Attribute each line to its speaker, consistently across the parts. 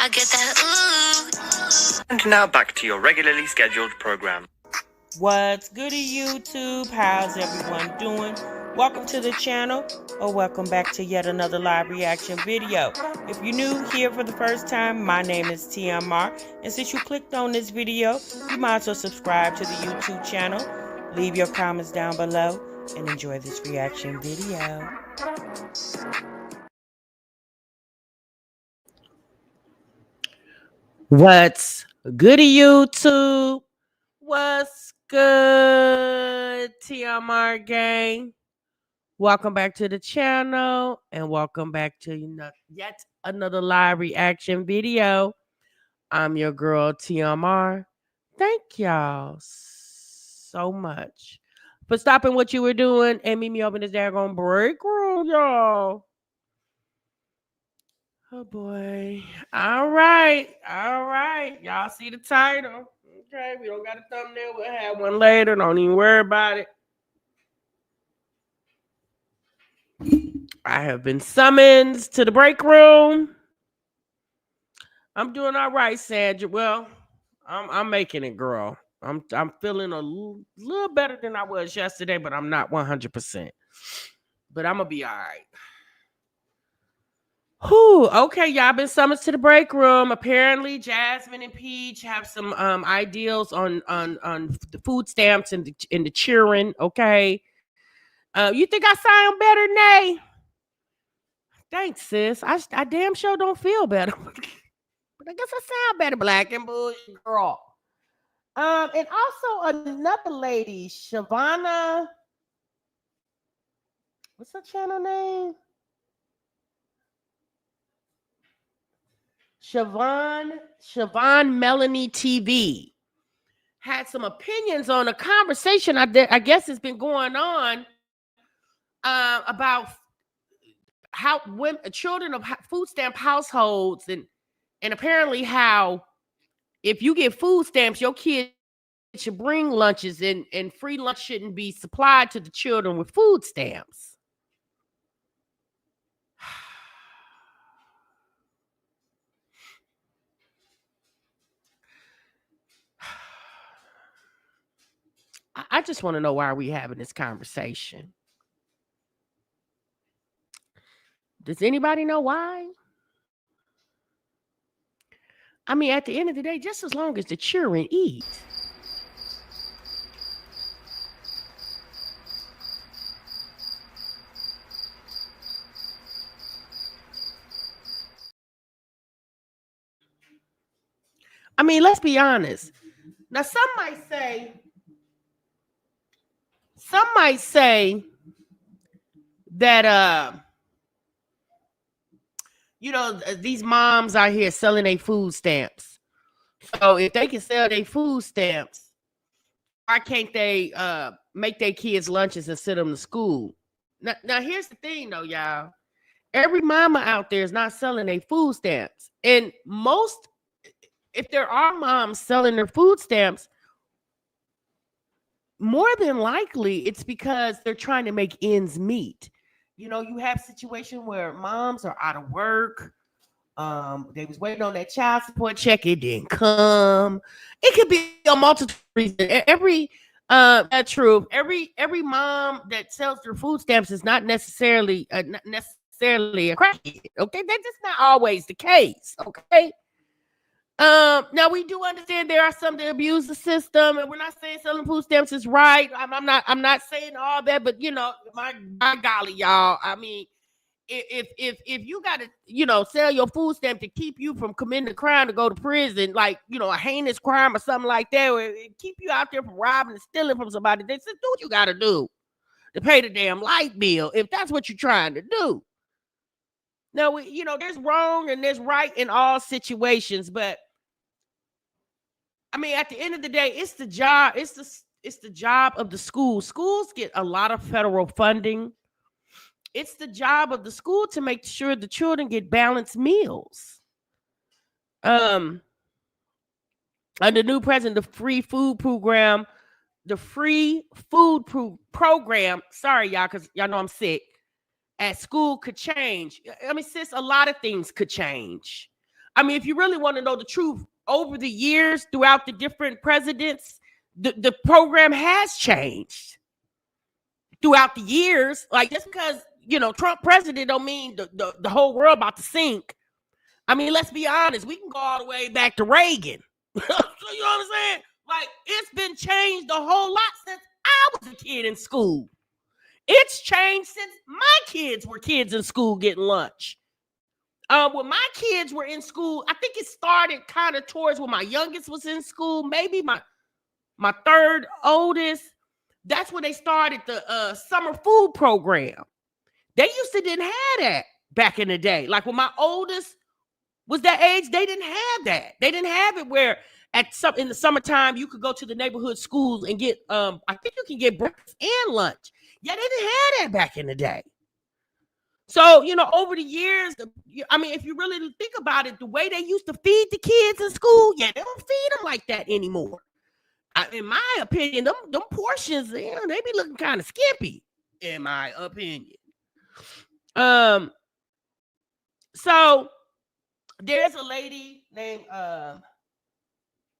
Speaker 1: I get that ooh.
Speaker 2: And now back to your regularly scheduled program.
Speaker 3: What's goody, YouTube? How's everyone doing? Welcome to the channel, or welcome back to yet another live reaction video. If you're new here for the first time, my name is TMR, and since you clicked on this video, you might as well subscribe to the YouTube channel, leave your comments down below, and enjoy this reaction video. What's goody, YouTube? What's good, TMR gang? Welcome back to the channel, and welcome back to yet another live reaction video. I'm your girl, TMR. Thank y'all so much for stopping what you were doing and meet me up in this daggone break room, y'all. Oh, boy. All right. Y'all see the title. Okay, we don't got a thumbnail. We'll have one later. Don't even worry about it. I have been summoned to the break room. I'm doing all right, Sandra. Well, I'm making it, girl. I'm feeling a little better than I was yesterday, but I'm not 100%. But I'm gonna be all right. Whew, okay, y'all been summoned to the break room. Apparently, Jasmine and Peach have some ideals on the food stamps and the cheering. Okay, you think I sound better than they? Thanks, sis. I damn sure don't feel better, but I guess I sound better, black and bullshit girl. And also another lady, Siobhan. What's her channel name? Siobhan Melanie TV had some opinions on a conversation I guess has been going on about how children of food stamp households and apparently how if you get food stamps, your kids should bring lunches and free lunch shouldn't be supplied to the children with food stamps. I just want to know why are we having this conversation? Does anybody know why? I mean, at the end of the day, just as long as the children eat. I mean, let's be honest. Now, some might say that you know, these moms out here selling their food stamps. So if they can sell their food stamps, why can't they make their kids lunches and send them to school? Now here's the thing though, y'all. Every mama out there is not selling their food stamps. And if there are moms selling their food stamps, more than likely it's because they're trying to make ends meet. You know, you have situations where moms are out of work. They was waiting on that child support check. It didn't come. It could be a multitude of reasons. That's true. Every mom that sells their food stamps is not necessarily a crackhead. Okay, that's just not always the case. Okay. Now we do understand there are some that abuse the system, and we're not saying selling food stamps is right. I'm not saying all that, but you know, my golly, y'all. I mean, if you gotta, you know, sell your food stamp to keep you from committing a crime to go to prison, like, you know, a heinous crime or something like that, or keep you out there from robbing and stealing from somebody, they said, do what you gotta do to pay the damn light bill if that's what you're trying to do. Now, you know, there's wrong and there's right in all situations, but I mean, at the end of the day, it's the job. It's the job of the school. Schools get a lot of federal funding. It's the job of the school to make sure the children get balanced meals. And the new president, the free food program, sorry, y'all, because y'all know I'm sick, at school could change. I mean, sis, a lot of things could change. I mean, if you really want to know the truth, over the years, throughout the different presidents, the program has changed throughout the years. Like, just because, you know, Trump president don't mean the whole world about to sink. I mean, let's be honest. We can go all the way back to Reagan. So, you know what I'm saying? Like, it's been changed a whole lot since I was a kid in school. It's changed since my kids were kids in school getting lunch. When my kids were in school, I think it started kind of towards when my youngest was in school, maybe my third oldest. That's when they started the summer food program. They used to didn't have that back in the day. Like when my oldest was that age, they didn't have that. They didn't have it where in the summertime you could go to the neighborhood schools and get I think you can get breakfast and lunch. Yeah, they didn't have that back in the day. So, you know, over the years, I mean, if you really think about it, the way they used to feed the kids in school, yeah, they don't feed them like that anymore. In my opinion, them portions, you know, they be looking kind of skimpy, in my opinion. So there's a lady named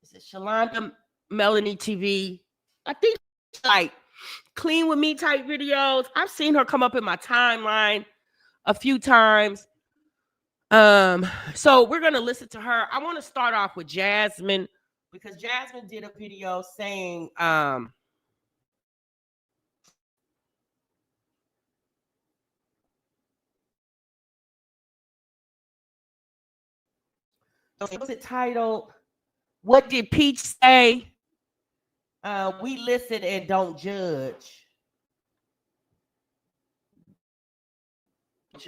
Speaker 3: is it Siobhan Melanie TV? I think like clean with me type videos. I've seen her come up in my timeline a few times. So we're gonna listen to her. I want to start off with Jasmine because Jasmine did a video saying was it titled "What Did Peach Say?" We listen and don't judge. What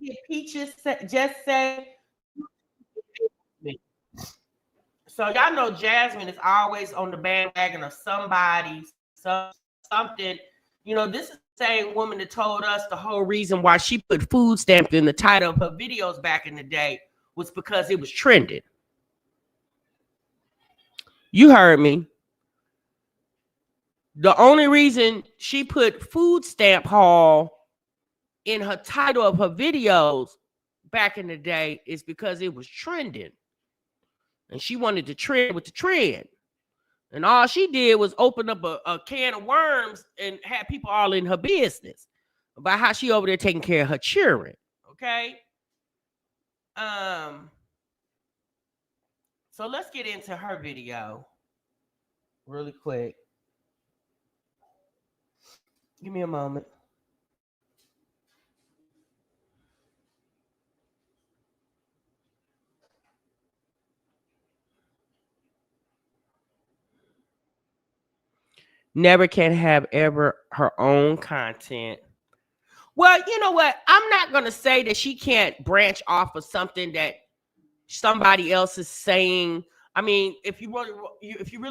Speaker 3: did Peaches just say? So y'all know Jasmine is always on the bandwagon of somebody, something. You know, this is the same woman that told us the whole reason why she put food stamp in the title of her videos back in the day was because it was trending. You heard me. The only reason she put food stamp haul in her title of her videos back in the day is because it was trending. And she wanted to trend with the trend. And all she did was open up a can of worms and had people all in her business about how she over there taking care of her children. Okay. So let's get into her video really quick. Give me a moment. Never can have ever her own content. Well, you know what? I'm not going to say that she can't branch off of something that somebody else is saying. I mean, if you really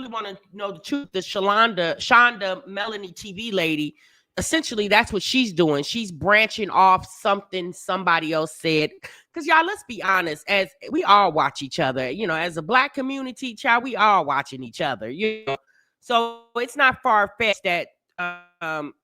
Speaker 3: want to know the truth, the Shonda Melanie TV lady, essentially that's what she's doing. She's branching off something somebody else said. Because y'all, let's be honest, as we all watch each other, you know, as a Black community, child, we all watching each other, you know. So it's not far-fetched that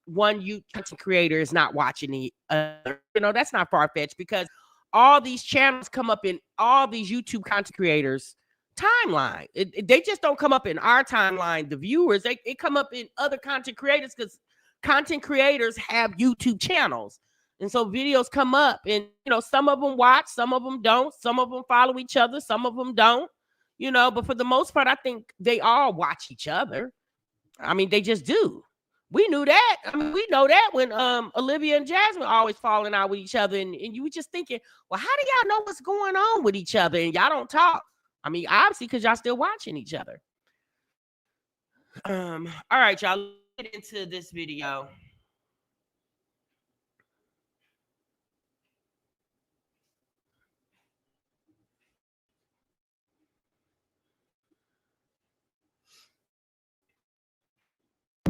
Speaker 3: one content creator is not watching the other. You know, that's not far-fetched because all these channels come up in all these YouTube content creators timeline. They just don't come up in our timeline, the viewers. They come up in other content creators because content creators have YouTube channels. And so videos come up and, you know, some of them watch, some of them don't, some of them follow each other, some of them don't, you know, but for the most part, I think they all watch each other. I mean, they just do. We knew that. I mean, we know that when Olivia and Jasmine always falling out with each other. And you were just thinking, well, how do y'all know what's going on with each other? And y'all don't talk. I mean, obviously, because y'all still watching each other. All right, y'all, let's get into this video.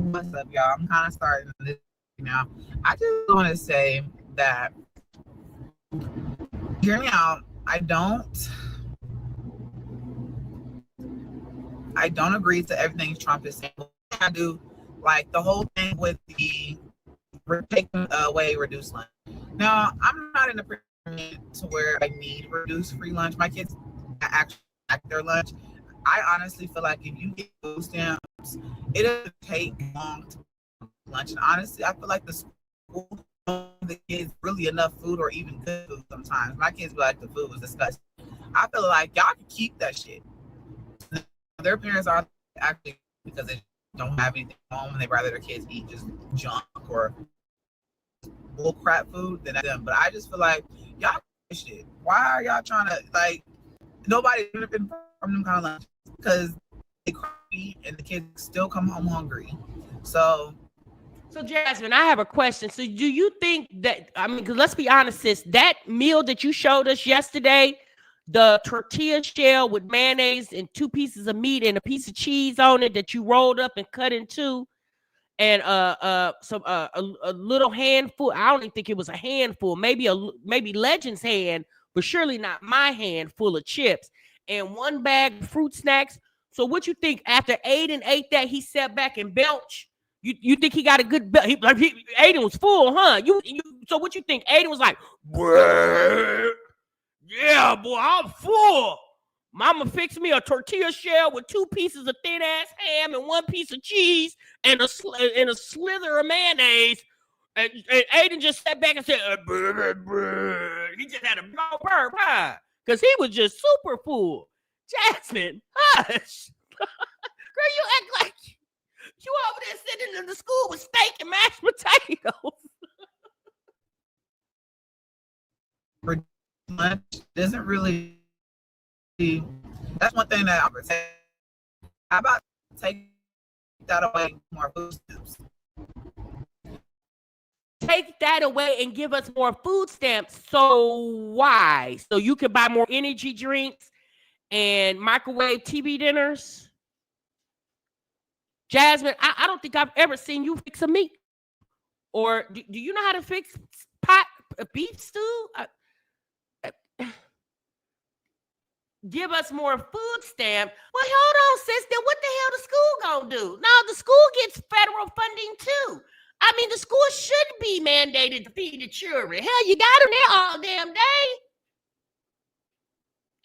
Speaker 4: What's up, y'all? I'm kind of starting this now. I just want to say that, hear me out. I don't agree to everything Trump is saying. I do Like the whole thing with the taking away reduced lunch. Now, I'm not in a predicament to where I need reduced free lunch. My kids actually like their lunch. I honestly feel like if you get food stamps, it doesn't take long to lunch. And honestly, I feel like the school the kids really enough food or even good food sometimes. My kids be like, the food was disgusting. I feel like y'all can keep that shit. Their parents are actually, because they don't have anything at home and they rather their kids eat just junk or bull crap food than them. But I just feel like y'all shit. Why are y'all trying to, like, nobody benefiting from them kind of lunch? Because they eat and the kids still come home hungry. So
Speaker 3: Jasmine, I have a question. So do you think that, I mean, because let's be honest, sis, that meal that you showed us yesterday, the tortilla shell with mayonnaise and 2 pieces of meat and a piece of cheese on it that you rolled up and cut in 2, and some a little handful, I don't even think it was a handful, maybe Legend's hand, but surely not my hand, full of chips, and 1 bag of fruit snacks. So what you think, after Aiden ate that, he sat back and belched? You think he got a good belt? Aiden was full, huh? So what you think? Aiden was like, yeah, boy, I'm full. Mama fixed me a tortilla shell with 2 pieces of thin ass ham and 1 piece of cheese and a slither of mayonnaise. And Aiden just sat back and said, he just had a burp, huh? Because he was just super full. Jasmine, hush. Girl, you act like you over there sitting in the school with steak and mashed potatoes.
Speaker 4: lunch doesn't really. That's one thing that I would say. How about take that away more food stamps?
Speaker 3: Take that away and give us more food stamps. So why? So you can buy more energy drinks and microwave TV dinners? Jasmine, I don't think I've ever seen you fix a meat. Or do you know how to fix beef stew? Give us more food stamp. Well, hold on, sis. Then what the hell the school gonna do? No, the school gets federal funding too. I mean, the school should be mandated to feed the children. Hell, you got them there all damn day.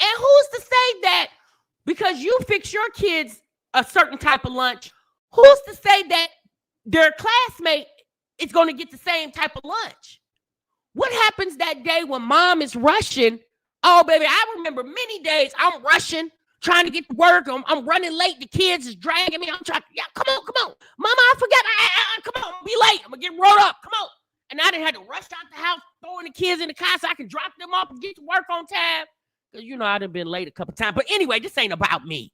Speaker 3: And who's to say that because you fix your kids a certain type of lunch, who's to say that their classmate is going to get the same type of lunch? What happens that day when mom is rushing? Oh, baby, I remember many days I'm rushing, trying to get to work. I'm running late. The kids is dragging me. I'm trying, yeah, come on. Mama, I forgot. Come on, I'm be late. I'm going to get rolled up. Come on. And I didn't have to rush out the house, throwing the kids in the car so I can drop them off and get to work on time. Because, you know, I done been late a couple times. But anyway, this ain't about me.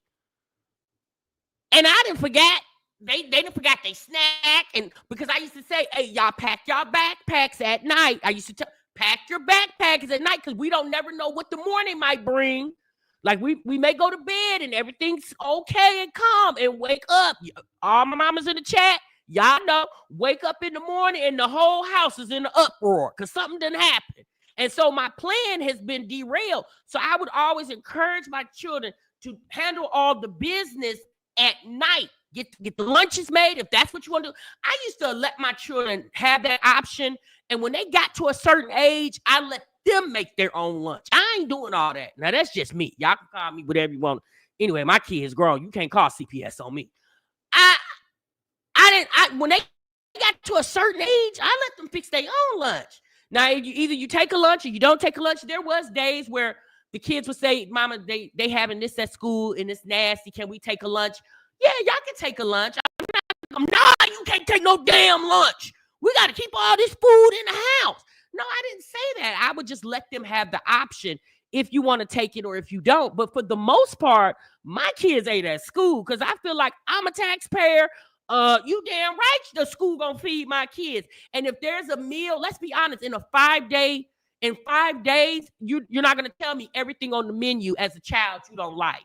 Speaker 3: And I didn't forget. They didn't forget they snack. And because I used to say, hey, y'all pack y'all backpacks at night. I used to tell, pack your backpacks at night because we don't never know what the morning might bring. Like we may go to bed and everything's okay and calm and wake up. All my mamas in the chat, y'all know, wake up in the morning and the whole house is in an uproar because something didn't happen. And so my plan has been derailed. So I would always encourage my children to handle all the business at night. Get the lunches made if that's what you want to do. I used to let my children have that option. And when they got to a certain age, I let them make their own lunch. I ain't doing all that. Now, that's just me. Y'all can call me whatever you want. Anyway, my kids grown. You can't call CPS on me. When they got to a certain age, I let them fix their own lunch. Now, either you take a lunch or you don't take a lunch. There was days where the kids would say, Mama, they having this at school and it's nasty. Can we take a lunch? Yeah, y'all can take a lunch. Nah, you can't take no damn lunch. We got to keep all this food in the house. No, I didn't say that. I would just let them have the option if you want to take it or if you don't. But for the most part, my kids ate at school because I feel like I'm a taxpayer. You damn right the school gonna feed my kids. And if there's a meal, let's be honest, in 5 days, you're not gonna tell me everything on the menu as a child you don't like.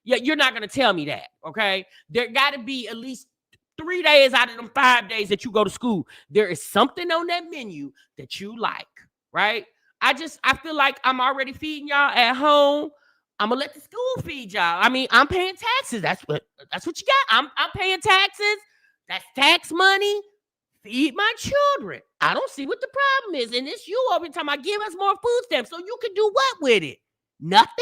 Speaker 3: Yeah, you're not gonna tell me that, okay? There gotta be at least 3 days out of them 5 days that you go to school. There is something on that menu that you like, right? I feel like I'm already feeding y'all at home. I'm gonna let the school feed y'all. I mean, I'm paying taxes. That's what you got. I'm paying taxes. That's tax money. Feed my children. I don't see what the problem is. And it's you over time. I give us more food stamps. So you can do what with it? Nothing.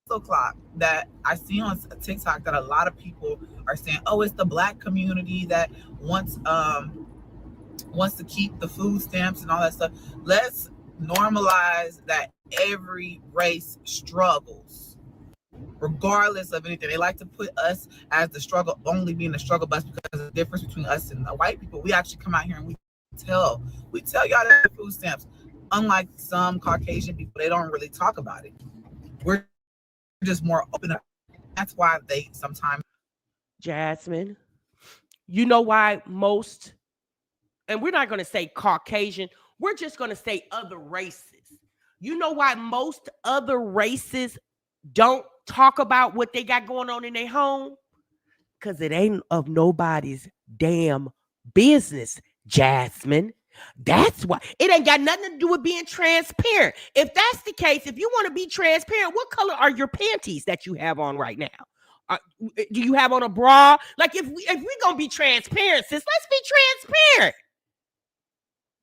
Speaker 4: Clock that I see on TikTok that a lot of people are saying, oh, it's the Black community that wants to keep the food stamps and all that stuff. Let's normalize that every race struggles, regardless of anything. They like to put us as the struggle, only being the struggle bus, because of the difference between us and the white people. We actually come out here and we tell y'all that food stamps. Unlike some Caucasian people, they don't really talk about it. We're just more open up. That's why they sometimes.
Speaker 3: Jasmine, you know why most, and we're not going to say Caucasian, we're just going to say other races. You know why most other races don't talk about what they got going on in their home? Because it ain't of nobody's damn business, Jasmine. That's why. It ain't got nothing to do with being transparent. If that's the case, if you want to be transparent, what color are your panties that you have on right now? Do you have on a bra? Like, if we gonna be transparent, sis, let's be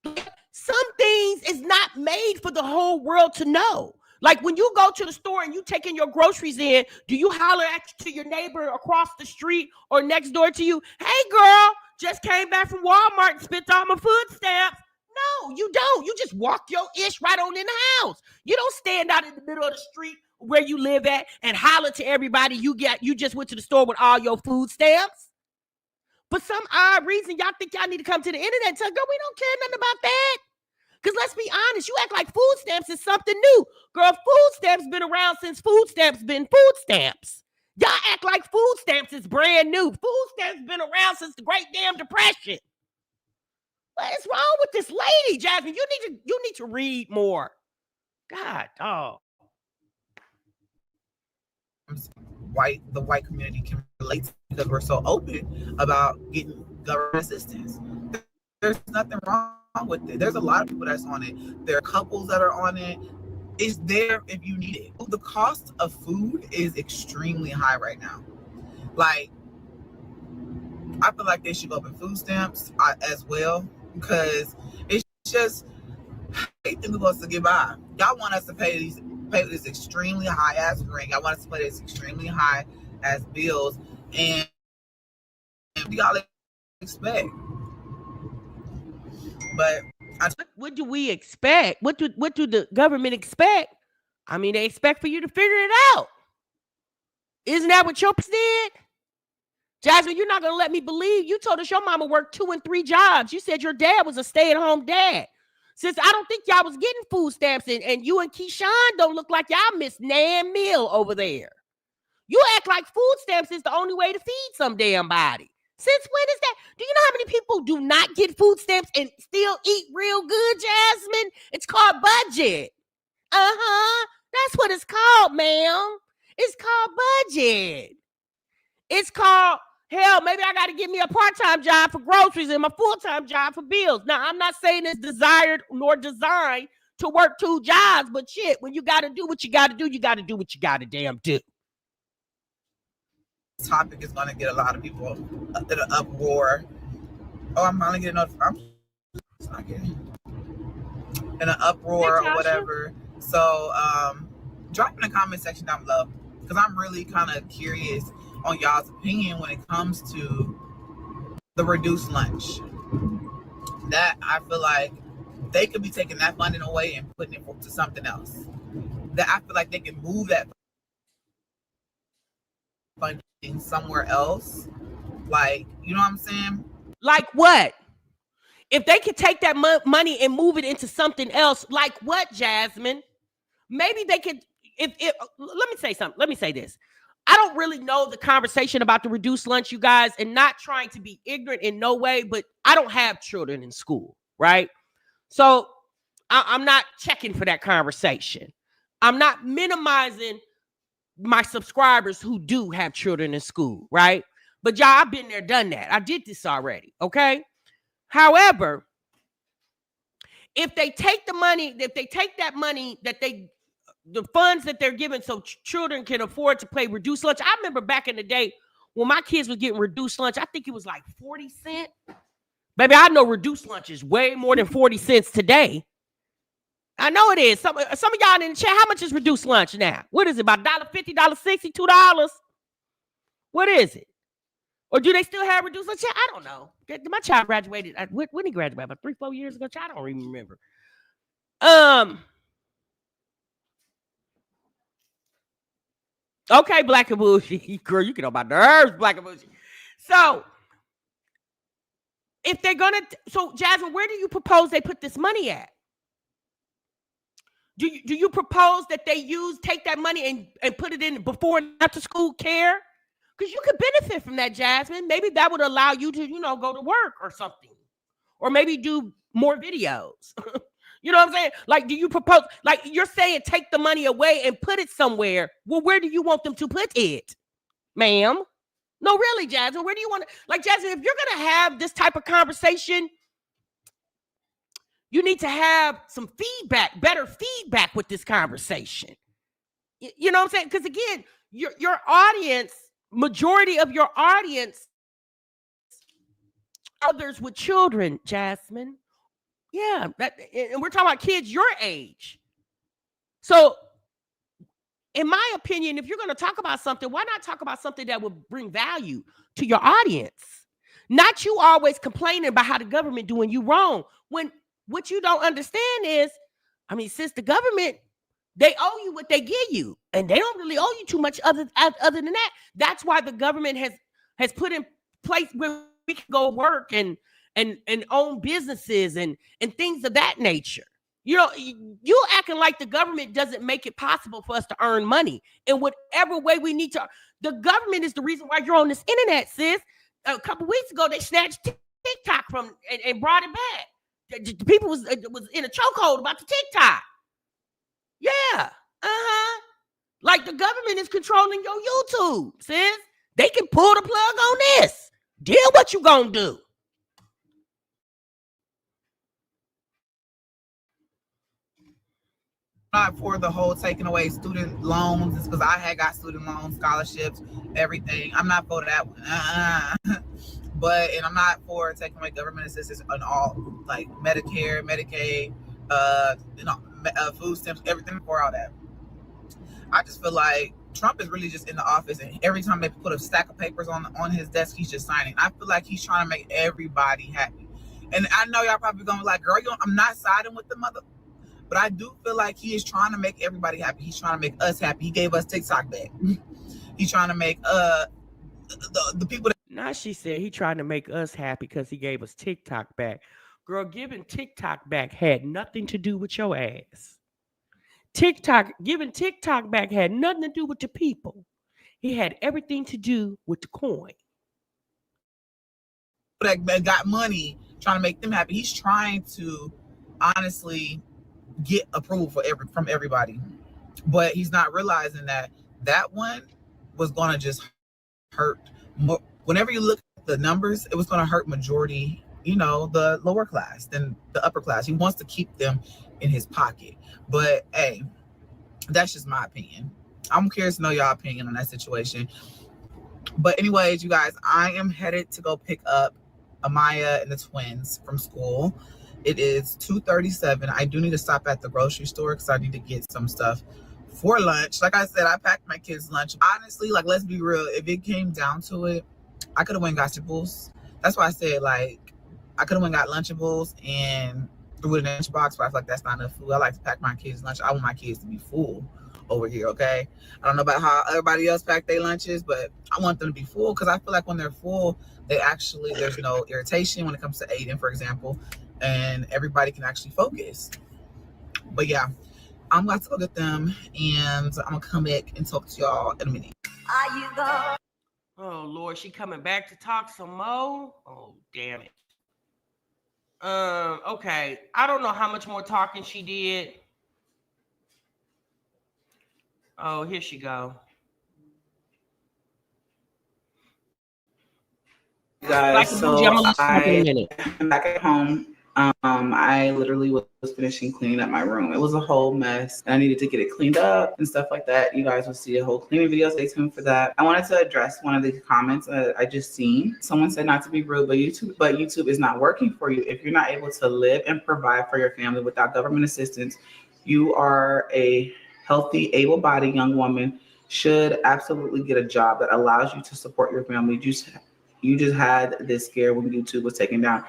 Speaker 3: transparent. Some things is not made for the whole world to know. Like, when you go to the store and you taking your groceries in, do you holler to your neighbor across the street or next door to you? Hey, girl, just came back from Walmart and spent all my food stamps. No, you don't. You just walk your ish right on in the house. You don't stand out in the middle of the street where you live at and holler to everybody you just went to the store with all your food stamps. For some odd reason, y'all think y'all need to come to the internet and tell, girl, we don't care nothing about that. Because let's be honest, you act like food stamps is something new. Girl, food stamps been around since food stamps been food stamps. Y'all act like food stamps is brand new. Food stamps been around since the Great Damn Depression. What is wrong with this lady, Jasmine? You need to read more. God, dog.
Speaker 4: The white community can relate to because we're so open about getting government assistance. There's nothing wrong with it. There's a lot of people that's on it. There are couples that are on it. It's there if you need it. The cost of food is extremely high right now. Like, I feel like they should go up in food stamps as well, because it's just anything we're supposed to get by. Y'all want us to pay this extremely high ass rent. Y'all want us to pay this extremely high ass bills, and y'all expect. But
Speaker 3: what do we expect? What do the government expect? I mean, they expect for you to figure it out. Isn't that what your did? Jasmine, you're not going to let me believe. You told us your mama worked 2 and 3 jobs. You said your dad was a stay-at-home dad. Since I don't think y'all was getting food stamps, and you and Keyshawn don't look like y'all miss Nan meal over there. You act like food stamps is the only way to feed some damn body. Since when is that? Do you know how many people do not get food stamps and still eat real good, Jasmine? It's called budget. That's what it's called, ma'am. It's called budget. It's called, hell, maybe I got to get me a part-time job for groceries and my full-time job for bills. Now, I'm not saying it's desired nor designed to work 2 jobs, but shit, when you got to do what you got to do, you got to do what you got to damn do.
Speaker 4: This topic is going to get a lot of people in an uproar. Oh, I'm finally getting enough. It's not getting in an uproar or whatever. So, drop in the comment section down below, because I'm really kind of curious on y'all's opinion when it comes to the reduced lunch. That I feel like they could be taking that funding away and putting it to something else. That I feel like they can move that funding somewhere else. Like, you know what I'm saying?
Speaker 3: Like what? If they could take that money and move it into something else, like what, Jasmine? Maybe they could. Let me say something. Let me say this. I don't really know the conversation about the reduced lunch, you guys, and not trying to be ignorant in no way, but I don't have children in school, right? So I'm not checking for that conversation. I'm not minimizing my subscribers who do have children in school, right? But y'all, I've been there, done that. I did this already, okay? However, if they take that money that they the funds that they're giving so children can afford to pay reduced lunch. I remember back in the day when my kids were getting reduced lunch, I think it was like 40 cents. Baby, I know reduced lunch is way more than 40 cents today. I know it is. Some of y'all in the chat, how much is reduced lunch now? What is it, about $1.50, $1.60, $2? What is it? Or do they still have reduced lunch? I don't know. My child graduated. When he graduated? About 3-4 years ago? I don't even remember. Okay, Black and Bougie. Girl, you get on my nerves, Black and Bougie. So, if they're going to... So, Jasmine, where do you propose they put this money at? Do you propose that they take that money and put it in before and after school care? Because you could benefit from that, Jasmine. Maybe that would allow you to, go to work or something. Or maybe do more videos. You know what I'm saying? Like, do you propose, like you're saying, take the money away and put it somewhere. Well, where do you want them to put it, ma'am? No, really, Jasmine, where do you want to, like, Jasmine, if you're going to have this type of conversation, you need to have some feedback, better feedback with this conversation. You know what I'm saying? Because again, your audience, majority of your audience, others with children, Jasmine. Yeah, and we're talking about kids your age. So, in my opinion, if you're going to talk about something, why not talk about something that will bring value to your audience? Not you always complaining about how the government doing you wrong. When what you don't understand is, I mean, since the government, they owe you what they give you, and they don't really owe you too much other than that. That's why the government has put in place where we can go work and own businesses and things of that nature. You acting like the government doesn't make it possible for us to earn money in whatever way we need to. The government is the reason why you're on this internet, sis. A couple weeks ago, they snatched TikTok from and brought it back. The people was in a chokehold about the TikTok. Yeah, like the government is controlling your YouTube, sis. They can pull the plug on this. Deal what you gonna do.
Speaker 4: Not for the whole taking away student loans. It's because I had got student loans, scholarships, everything. I'm not for that one. And I'm not for taking away government assistance on all, like Medicare, Medicaid, food stamps, everything for all that. I just feel like Trump is really just in the office, and every time they put a stack of papers on his desk, he's just signing. I feel like he's trying to make everybody happy. And I know y'all probably gonna be like, girl, I'm not siding with the mother. But I do feel like he is trying to make everybody happy. He's trying to make us happy. He gave us TikTok back. He's trying to make the people that...
Speaker 3: Now she said he trying to make us happy because he gave us TikTok back. Girl, giving TikTok back had nothing to do with your ass. Giving TikTok back had nothing to do with the people. He had everything to do with the coin.
Speaker 4: That got money, trying to make them happy. He's trying to honestly get approval from everybody, but he's not realizing that one was going to just hurt more. Whenever you look at the numbers, it was going to hurt majority, the lower class than the upper class. He wants to keep them in his pocket. But hey, that's just my opinion. I'm curious to know y'all opinion on that situation. But anyways, you guys, I am headed to go pick up Amaya and the twins from school. It is 2:37. I do need to stop at the grocery store because I need to get some stuff for lunch. Like I said, I packed my kids' lunch. Honestly, like, let's be real. If it came down to it, I could have went and got Lunchables. That's why I said, like, I could have went and got Lunchables and threw it in the lunchbox, but I feel like that's not enough food. I like to pack my kids' lunch. I want my kids to be full over here, okay? I don't know about how everybody else pack their lunches, but I want them to be full because I feel like when they're full, there's no irritation when it comes to Aiden, for example, and everybody can actually focus. But yeah, I'm about to go get them, and I'm gonna come back and talk to y'all in a minute.
Speaker 1: Are you going?
Speaker 3: Oh Lord, she coming back to talk some more? Oh damn it. Okay. I don't know how much more talking she did. Oh, here she go.
Speaker 5: Guys, so I'm back at home.
Speaker 4: I literally was finishing cleaning up my room. It was a whole mess. And I needed to get it cleaned up and stuff like that. You guys will see a whole cleaning video. Stay tuned for that. I wanted to address one of the comments I just seen. Someone said not to be rude, but YouTube is not working for you. If you're not able to live and provide for your family without government assistance, you are a healthy, able-bodied young woman, should absolutely get a job that allows you to support your family. You just had this scare when YouTube was taken down.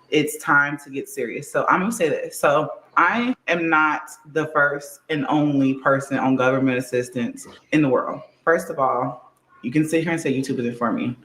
Speaker 4: It's time to get serious. So I'm gonna say this. So I am not the first and only person on government assistance in the world. First of all, you can sit here and say YouTube isn't for me.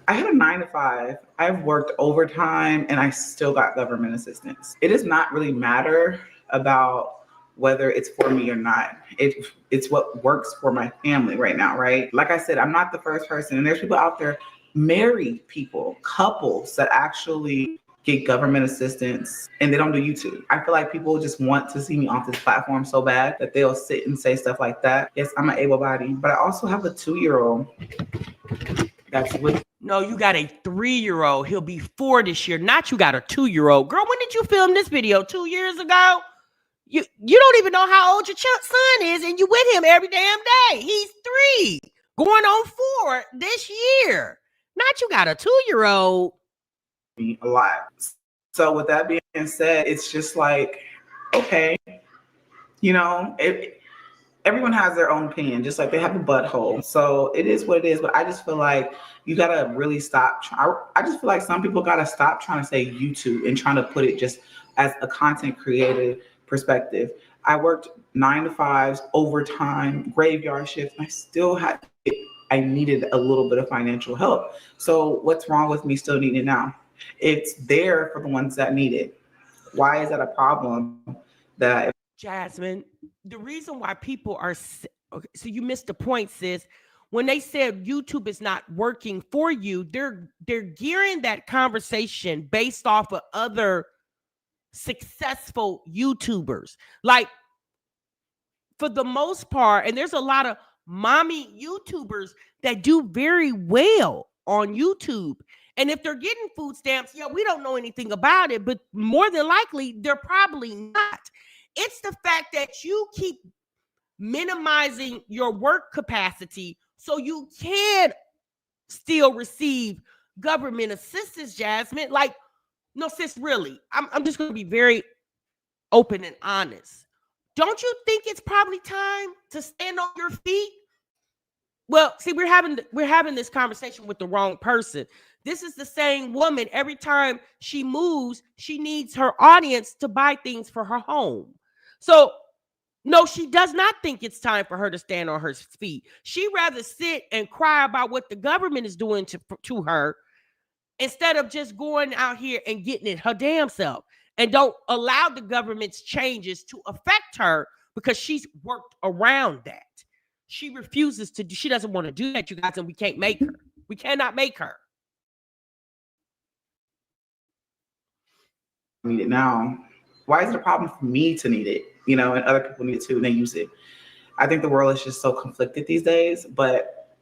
Speaker 4: I had a 9 to 5. I've worked overtime and I still got government assistance. It does not really matter about whether it's for me or not. It's what works for my family right now, right? Like I said, I'm not the first person, and there's people out there, married people, couples that actually get government assistance and they don't do YouTube. I feel like people just want to see me on this platform so bad that they'll sit and say stuff like that. Yes, I'm an able body, but I also have a 2-year-old that's with.
Speaker 3: No, you got a 3-year-old. He'll be 4 this year. Not you got a 2-year-old. Girl, when did you film this video? 2 years ago? You don't even know how old your son is, and you with him every damn day. He's 3, going on 4 this year. Not you got a 2-year-old.
Speaker 4: A lot. So with that being said, it's just like, okay, you know, everyone has their own opinion, just like they have a butthole. So it is what it is. But I just feel like you gotta really stop. I just feel like some people gotta stop trying to say YouTube and trying to put it just as a content creator perspective. I worked 9 to 5s, overtime, graveyard shifts. I still I needed a little bit of financial help. So what's wrong with me still needing it now? It's there for the ones that need it. Why is that a problem?
Speaker 3: Jasmine, the reason why people are okay, so you missed the point, sis. When they said YouTube is not working for you, they're gearing that conversation based off of other successful YouTubers. Like, for the most part, and there's a lot of mommy YouTubers that do very well on YouTube. And if they're getting food stamps, yeah, we don't know anything about it, but more than likely, they're probably not. It's the fact that you keep minimizing your work capacity so you can still receive government assistance, Jasmine. Like, no, sis, really, I'm just going to be very open and honest. Don't you think it's probably time to stand on your feet? Well, see, we're having this conversation with the wrong person. This is the same woman. Every time she moves, she needs her audience to buy things for her home. So, no, she does not think it's time for her to stand on her feet. She'd rather sit and cry about what the government is doing to her instead of just going out here and getting it her damn self. And don't allow the government's changes to affect her because she's worked around that. She refuses to she doesn't want to do that, you guys, and we can't make her. We cannot make her.
Speaker 4: Need it now. Why is it a problem for me to need it? You know, and other people need it too, and they use it. I think the world is just so conflicted these days, but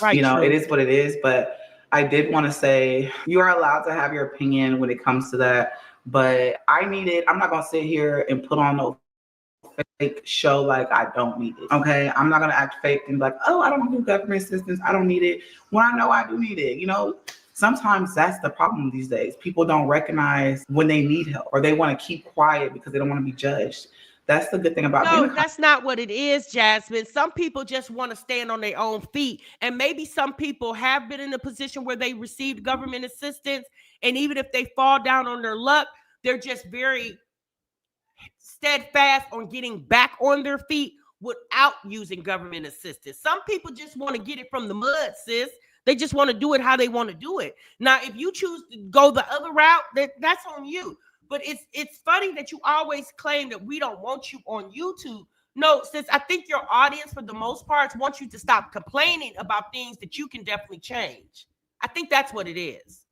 Speaker 4: right, you know, true. It is what it is. But I did want to say you are allowed to have your opinion when it comes to that. But I need it. I'm not gonna sit here and put on no fake show like I don't need it. Okay, I'm not gonna act fake and be like, oh, I don't do government assistance. I don't need it. When I know I do need it, you know. Sometimes that's the problem these days. People don't recognize when they need help, or they want to keep quiet because they don't want to be judged. That's the good thing about
Speaker 3: no, that's not what it is, Jasmine. Some people just want to stand on their own feet. And maybe some people have been in a position where they received government assistance. And even if they fall down on their luck, they're just very steadfast on getting back on their feet without using government assistance. Some people just want to get it from the mud, sis. They just want to do it how they want to do it. Now, if you choose to go the other route, that's on you. But it's funny that you always claim that we don't want you on YouTube. No, sis, I think your audience, for the most part, wants you to stop complaining about things that you can definitely change. I think that's what it is.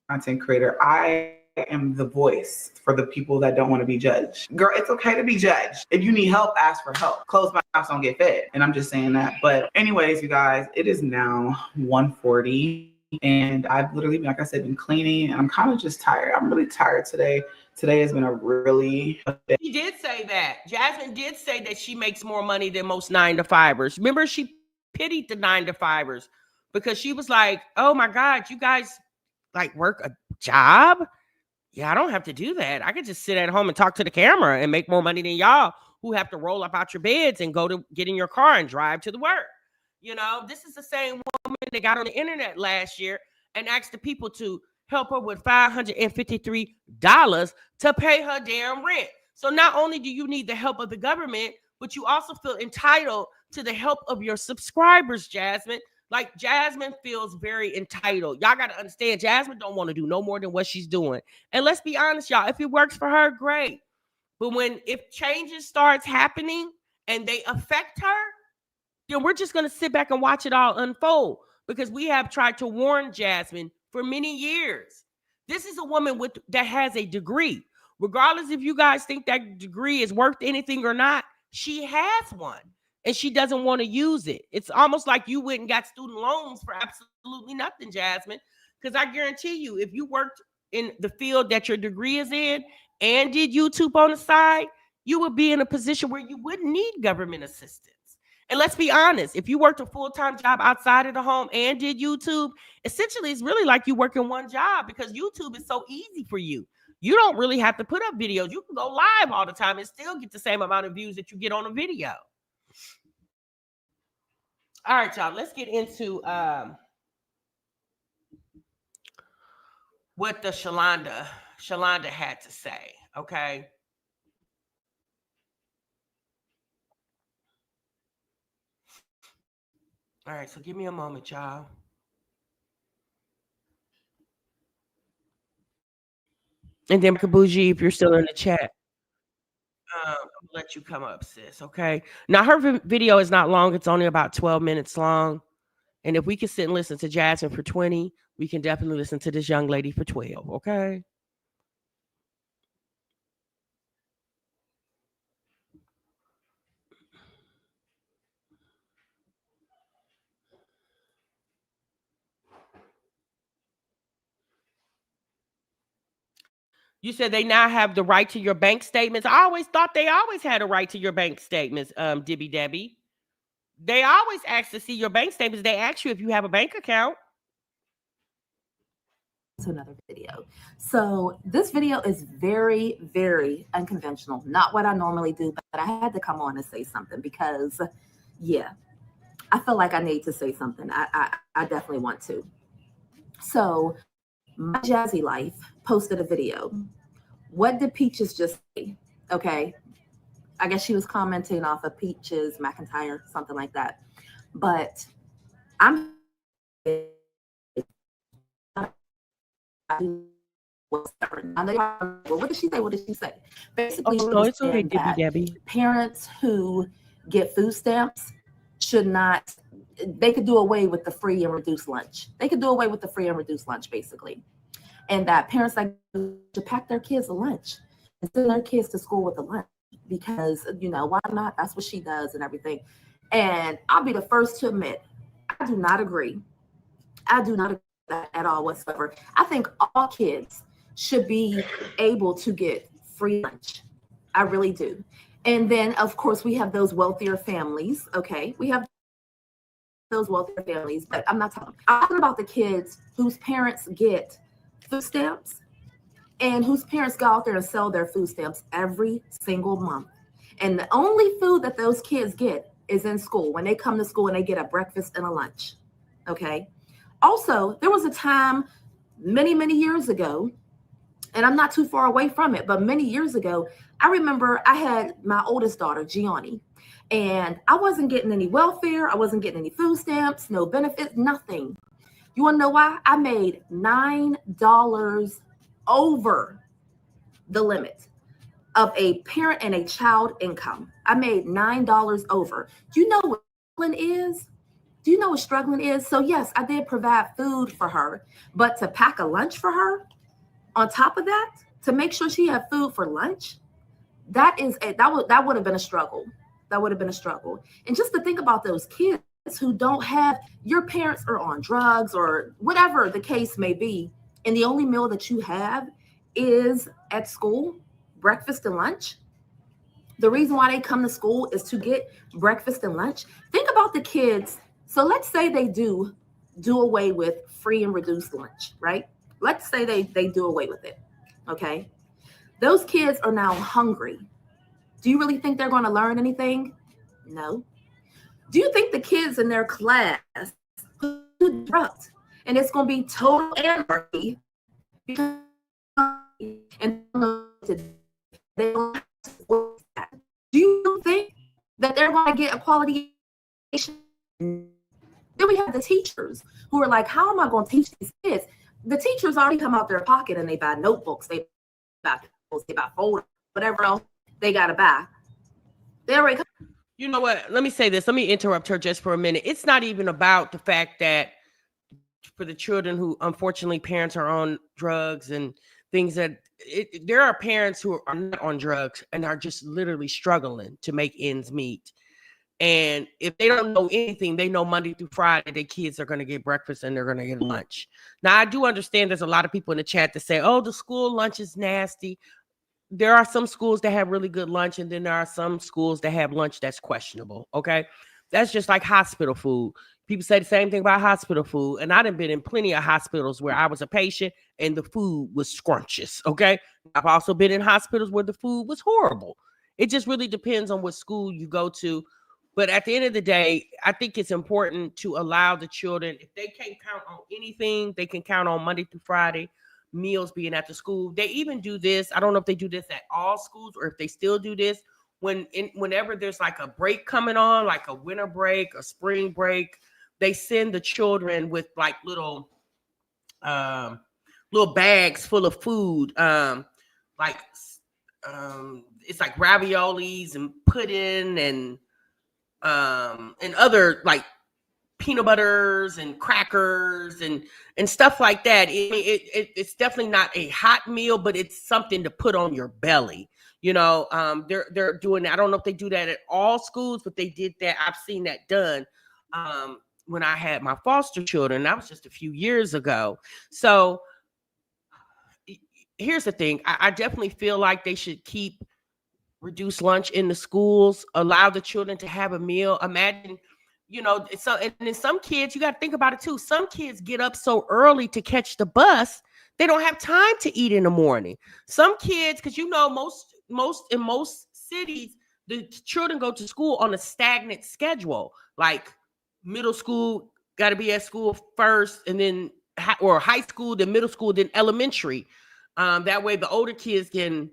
Speaker 4: Content creator, I am the voice for the people that don't want to be judged. Girl, it's okay to be judged. If you need help, ask for help. Closed mouths don't get fed. And I'm just saying that. But anyways, you guys, it is now 1:40. and I've literally, like I said, been cleaning, and I'm kind of just tired. I'm really tired today. Today has been a really...
Speaker 3: She did say that. Jasmine did say that she makes more money than most 9-to-5ers. Remember, she pitied the 9-to-5ers because she was like, oh my God, you guys like work a job? Yeah, I don't have to do that. I could just sit at home and talk to the camera and make more money than y'all who have to roll up out your beds and go to get in your car and drive to the work. You know, this is the same woman that got on the internet last year and asked the people to help her with $553 to pay her damn rent. So not only do you need the help of the government, but you also feel entitled to the help of your subscribers, Jasmine. Like, Jasmine feels very entitled. Y'all got to understand, Jasmine don't want to do no more than what she's doing. And let's be honest, y'all, if it works for her, great. But if changes starts happening and they affect her, then we're just going to sit back and watch it all unfold, because we have tried to warn Jasmine for many years. This is a woman that has a degree. Regardless if you guys think that degree is worth anything or not, she has one. And she doesn't want to use it. It's almost like you went and got student loans for absolutely nothing, Jasmine. Because I guarantee you, if you worked in the field that your degree is in and did YouTube on the side, you would be in a position where you wouldn't need government assistance. And let's be honest, if you worked a full-time job outside of the home and did YouTube, essentially it's really like you work in one job, because YouTube is so easy for you. You don't really have to put up videos. You can go live all the time and still get the same amount of views that you get on a video. All right, y'all, let's get into what the Shalonda had to say, okay? All right, so give me a moment, y'all. And then Kabuji, if you're still in the chat, I'm gonna let you come up, sis, okay? Now, her video is not long. It's only about 12 minutes long. And if we can sit and listen to Jasmine for 20, we can definitely listen to this young lady for 12, okay? You said they now have the right to your bank statements. I always thought they always had a right to your bank statements, Debbie. They always ask to see your bank statements. They ask you if you have a bank account.
Speaker 5: To another video. So this video is very, very unconventional. Not what I normally do, but I had to come on and say something because, yeah, I feel like I need to say something. I definitely want to. So my Jazzy Life posted a video. What did Peaches just say? Okay. I guess she was commenting off of Peaches McIntyre, something like that. But I'm well, what did she say? What did she say? Basically,
Speaker 3: no, it's okay, Debbie.
Speaker 5: Parents who get food stamps should not. They could do away with the free and reduced lunch. They could do away with the free and reduced lunch, basically, and that parents like to pack their kids a lunch and send their kids to school with a lunch because why not? That's what she does and everything. And I'll be the first to admit, I do not agree. I do not agree with that at all whatsoever. I think all kids should be able to get free lunch. I really do. And then, of course, we have those wealthier families. Okay, we have those wealthier families, but I'm talking about the kids whose parents get food stamps and whose parents go out there and sell their food stamps every single month. And the only food that those kids get is in school. When they come to school and they get a breakfast and a lunch. Okay. Also, there was a time many, many years ago, and I'm not too far away from it, but many years ago, I remember I had my oldest daughter, Gianni, and I wasn't getting any welfare. I wasn't getting any food stamps, no benefits, nothing. You want to know why? I made $9 over the limit of a parent and a child income. I made $9 over. Do you know what struggling is? Do you know what struggling is? So yes, I did provide food for her, but to pack a lunch for her on top of that, to make sure she had food for lunch, that would have been a struggle. That would have been a struggle. And just to think about those kids, who don't have, your parents are on drugs or whatever the case may be, and the only meal that you have is at school, breakfast and lunch. The reason why they come to school is to get breakfast and lunch. Think about the kids. So let's say they do away with free and reduced lunch, right? Let's say they do away with it, okay? Those kids are now hungry. Do you really think they're going to learn anything? No. Do you think the kids in their class do drugs and it's going to be total anarchy? And they don't. Do you think that they're going to get a quality education? Then we have the teachers who are like, how am I going to teach these kids? The teachers already come out their pocket and they buy notebooks, they buy pencils, they buy folders, whatever else they got to buy. They already come.
Speaker 3: You know what? Let me say this. Let me interrupt her just for a minute. It's not even about the fact that for the children who, unfortunately, parents are on drugs and things that there are parents who are not on drugs and are just literally struggling to make ends meet. And if they don't know anything, they know Monday through Friday, their kids are going to get breakfast and they're going to get lunch. Now, I do understand there's a lot of people in the chat that say, oh, the school lunch is nasty. There are some schools that have really good lunch, and then there are some schools that have lunch that's questionable. Okay. That's just like hospital food. People say the same thing about hospital food. And I've been in plenty of hospitals where I was a patient and the food was scrumptious. Okay. I've also been in hospitals where the food was horrible. It just really depends on what school you go to. But at the end of the day, I think it's important to allow the children, if they can't count on anything, they can count on Monday through Friday meals being at the school. They even do this. I don't know if they do this at all schools or if they still do this. Whenever there's like a break coming on, like a winter break, a spring break, they send the children with like little bags full of food, it's like raviolis and pudding and other like peanut butters and crackers and stuff like that. It's definitely not a hot meal, but it's something to put on your belly. You know, they're doing that. I don't know if they do that at all schools, but they did that. I've seen that done when I had my foster children. That was just a few years ago. So here's the thing. I definitely feel like they should keep reduced lunch in the schools, allow the children to have a meal. Imagine, you know, and then some kids, you got to think about it too. Some kids get up so early to catch the bus, they don't have time to eat in the morning. Some kids, because you know, in most cities, the children go to school on a stagnant schedule. Like middle school got to be at school first, and then or high school, then middle school, then elementary. That way the older kids can,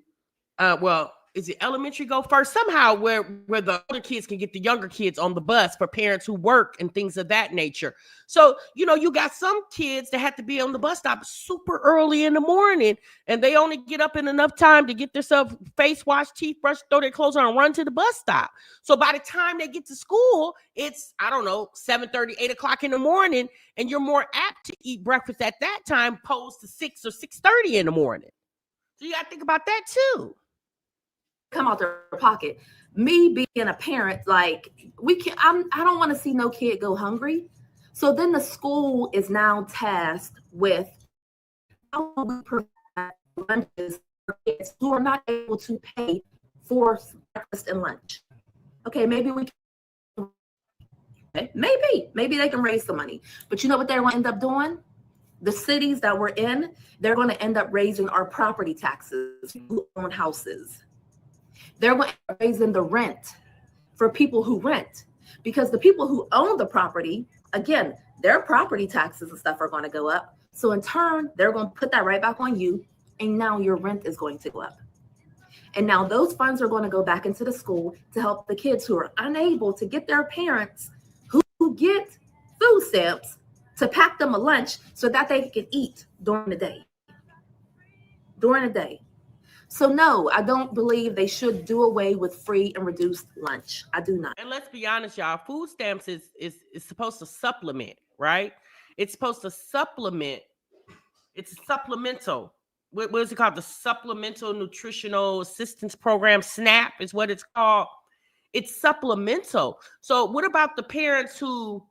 Speaker 3: is it elementary go first? Somehow where the older kids can get the younger kids on the bus for parents who work and things of that nature. So, you know, you got some kids that have to be on the bus stop super early in the morning, and they only get up in enough time to get themselves face wash, teeth brush, throw their clothes on, and run to the bus stop. So by the time they get to school, it's, 7:30, 8 o'clock in the morning, and you're more apt to eat breakfast at that time opposed to 6 or 6:30 in the morning. So you got to think about that too.
Speaker 5: Come out their pocket. Me being a parent, like I don't want to see no kid go hungry. So then the school is now tasked with how we provide lunches for kids who are not able to pay for breakfast and lunch. Okay, maybe maybe they can raise some money. But you know what they're going to end up doing? The cities that we're in, they're going to end up raising our property taxes, who own houses. They're going to raise in the rent for people who rent, because the people who own the property, again, their property taxes and stuff are going to go up. So in turn, they're going to put that right back on you. And now your rent is going to go up. And now those funds are going to go back into the school to help the kids who are unable to get their parents who get food stamps to pack them a lunch so that they can eat during the day. So no, I don't believe they should do away with free and reduced lunch. I do not.
Speaker 3: And let's be honest, y'all, food stamps is supposed to supplement, right? It's supposed to supplement. It's supplemental. What is it called? The Supplemental Nutritional Assistance Program, SNAP is what it's called. it's supplemental. So what about the parents who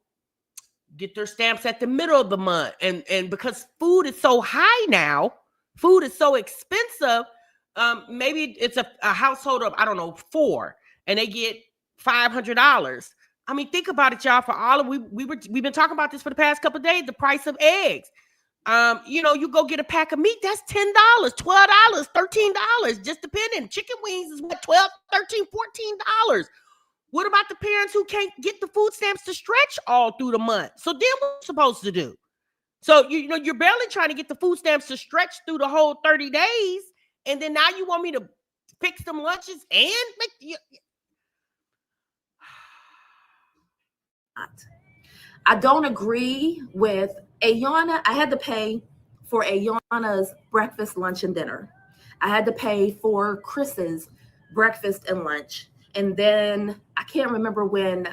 Speaker 3: get their stamps at the middle of the month, and because food is so high now, food is so expensive, maybe it's a household of, I don't know, 4, and they get $500. I mean, think about it, y'all. For all of we've been talking about this for the past couple of days. The price of eggs. You go get a pack of meat, that's $10, $12, $13, just depending. Chicken wings is what, $12, $13, $14. What about the parents who can't get the food stamps to stretch all through the month? So then what are you supposed to do? So you're barely trying to get the food stamps to stretch through the whole 30 days, and then now you want me to fix them lunches and make you.
Speaker 5: I don't agree with Ayana. I had to pay for Ayana's breakfast, lunch, and dinner. I had to pay for Chris's breakfast and lunch. And then I can't remember when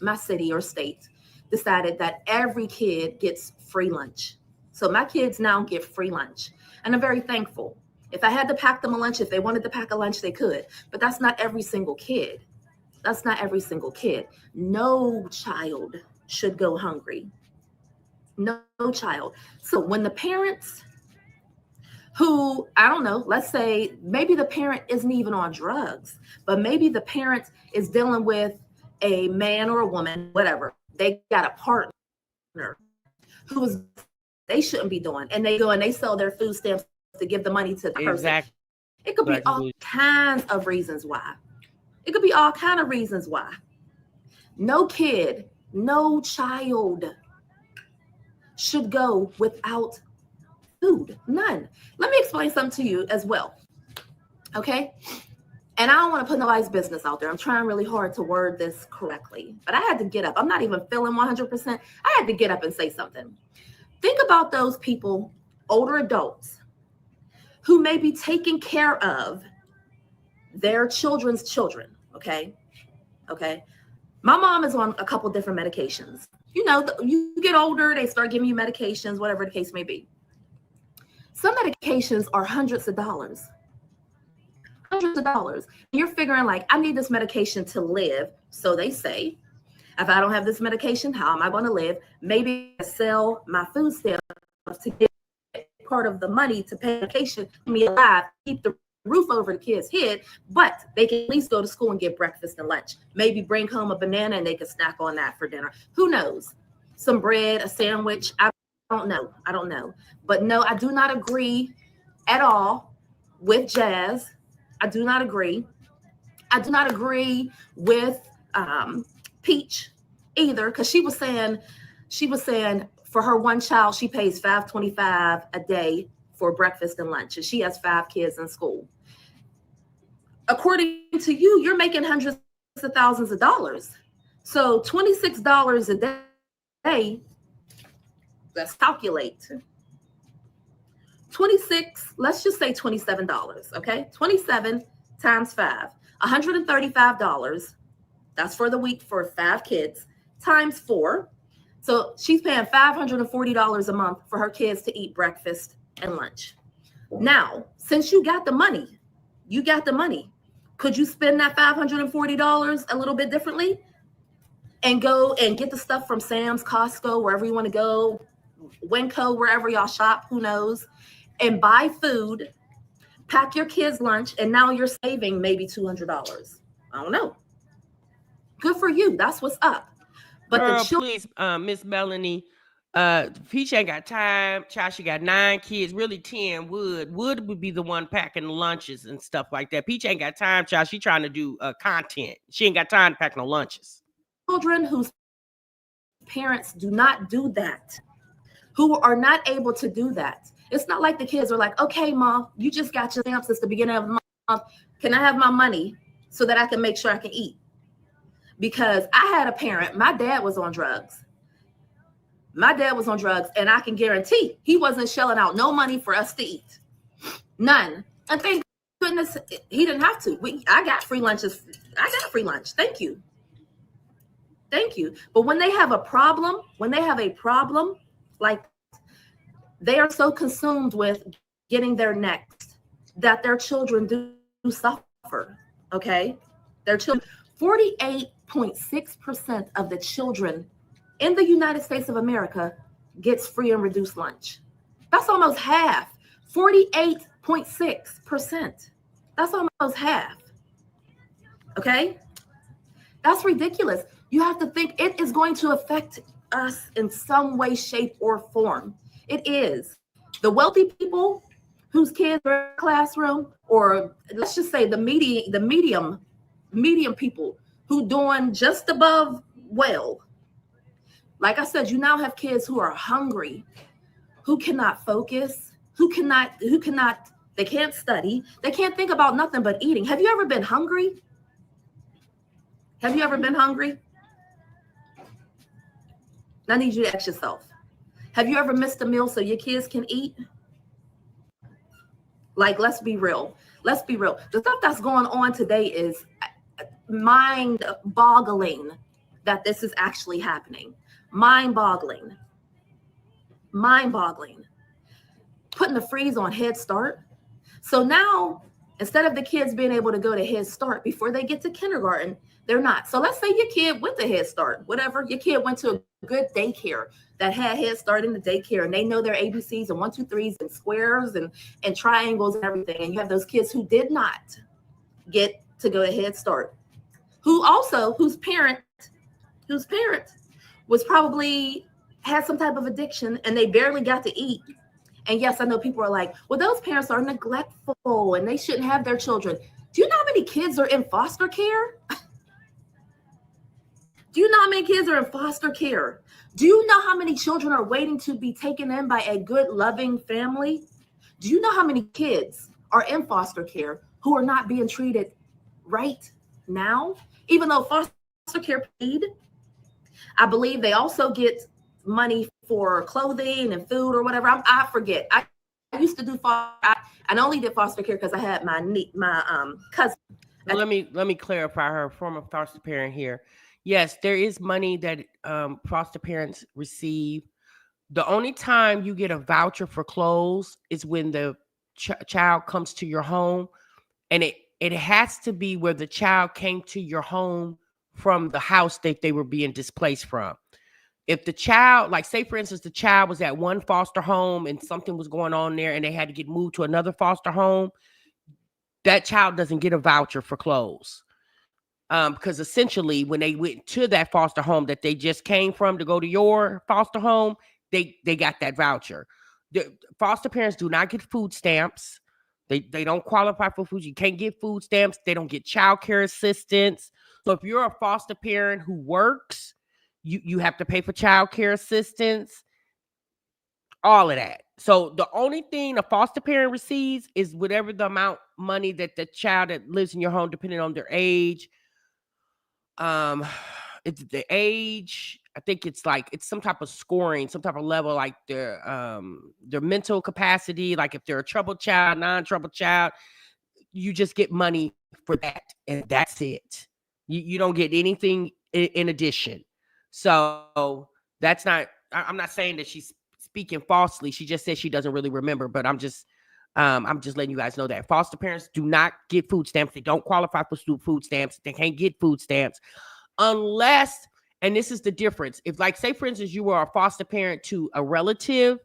Speaker 5: my city or state decided that every kid gets free lunch. So my kids now get free lunch. And I'm very thankful. If I had to pack them a lunch, if they wanted to pack a lunch, they could. But that's not every single kid. That's not every single kid. No child should go hungry. No child. So when the parents who, I don't know, let's say maybe the parent isn't even on drugs, but maybe the parent is dealing with a man or a woman, whatever. They got a partner they shouldn't be doing. And they go and they sell their food stamps to give the money to the person.
Speaker 3: Exactly.
Speaker 5: It could be all kinds of reasons why. It could be all kinds of reasons why. No kid, no child should go without food. None. Let me explain something to you as well. Okay? And I don't want to put nobody's business out there. I'm trying really hard to word this correctly. But I had to get up. I'm not even feeling 100%. I had to get up and say something. Think about those people, older adults, who may be taking care of their children's children. Okay? Okay? My mom is on a couple different medications. You get older, they start giving you medications, whatever the case may be. Some medications are hundreds of dollars. Hundreds of dollars. You're figuring like, I need this medication to live. So they say, if I don't have this medication, how am I going to live? Maybe I sell my food stamps to get part of the money to pay medication, keep me alive, keep the roof over the kid's head, but they can at least go to school and get breakfast and lunch. Maybe bring home a banana and they can snack on that for dinner. Who knows? Some bread, a sandwich. I don't know. But no, I do not agree at all with Jazz. I do not agree. I do not agree with Peach either, because she was saying for her one child, she pays $5.25 a day for breakfast and lunch, and she has 5 kids in school. According to you, you're making hundreds of thousands of dollars. So $26 a day, let's calculate. 26, let's just say $27, okay? 27 times 5, $135. That's for the week for 5 kids, times 4. So she's paying $540 a month for her kids to eat breakfast and lunch. Now, since you got the money, could you spend that $540 a little bit differently and go and get the stuff from Sam's, Costco, wherever you want to go, Winco, wherever y'all shop, who knows, and buy food, pack your kids' lunch, and now you're saving maybe $200. I don't know. Good for you. That's what's up. But
Speaker 3: girl,
Speaker 5: the children,
Speaker 3: please, Miss Melanie, Peach ain't got time. Child, she got 9 kids, really 10. Wood would be the one packing the lunches and stuff like that. Peach ain't got time, child. She trying to do content. She ain't got time to pack no lunches.
Speaker 5: children whose parents do not do that, who are not able to do that. It's not like the kids are like, okay, mom, you just got your stamps since the beginning of the month. Can I have my money so that I can make sure I can eat? Because I had a parent, my dad was on drugs. And I can guarantee he wasn't shelling out no money for us to eat. None. And thank goodness he didn't have to. I got free lunches. I got free lunch. Thank you. But when they have a problem, like they are so consumed with getting their next that their children do suffer. Okay? Their children, 48.6% of the children in the United States of America gets free and reduced lunch. That's almost half. 48.6%. That's almost half. Okay? That's ridiculous. You have to think it is going to affect us in some way, shape, or form. It is. The wealthy people whose kids are in the classroom, or let's just say the medium people who doing just above well. Like I said, you now have kids who are hungry, who cannot focus, who cannot, they can't study, they can't think about nothing but eating. Have you ever been hungry? Have you ever been hungry? I need you to ask yourself. Have you ever missed a meal so your kids can eat? Like, let's be real. Let's be real. The stuff that's going on today is mind-boggling that this is actually happening. Mind-boggling. Mind-boggling. Putting the freeze on Head Start. So now, instead of the kids being able to go to Head Start before they get to kindergarten, they're not. So let's say your kid went to Head Start, whatever. Your kid went to a good daycare that had Head Start in the daycare, and they know their ABCs and 1, 2, 3s and squares and triangles and everything. And you have those kids who did not get to go to Head Start, whose parent was probably had some type of addiction and they barely got to eat. And yes, I know people are like, well, those parents are neglectful and they shouldn't have their children. Do you know how many kids are in foster care? Do you know how many kids are in foster care? Do you know how many children are waiting to be taken in by a good, loving family? Do you know how many kids are in foster care who are not being treated right now? Even though foster care paid, I believe they also get money for clothing and food or whatever. I forget. I used to do I only did foster care because I had my cousin.
Speaker 3: Let me clarify her former foster parent here. Yes, there is money that foster parents receive. The only time you get a voucher for clothes is when the child comes to your home, and it has to be where the child came to your home from the house that they were being displaced from. If the child, like say for instance, the child was at one foster home and something was going on there and they had to get moved to another foster home, that child doesn't get a voucher for clothes. Because essentially when they went to that foster home that they just came from to go to your foster home, they got that voucher. The foster parents do not get food stamps. They don't qualify for food. You can't get food stamps. They don't get child care assistance. So if you're a foster parent who works, you have to pay for child care assistance, all of that. So the only thing a foster parent receives is whatever the amount of money that the child that lives in your home, depending on their age. It's the age. I think it's some type of scoring, some type of level, like their mental capacity. Like if they're a troubled child, non-troubled child, you just get money for that, and that's it. You don't get anything in addition. So that's not. I'm not saying that she's speaking falsely. She just said she doesn't really remember. But I'm just letting you guys know that foster parents do not get food stamps. They don't qualify for food stamps. They can't get food stamps unless, and this is the difference. If, like, say, for instance, you were a foster parent to a relative,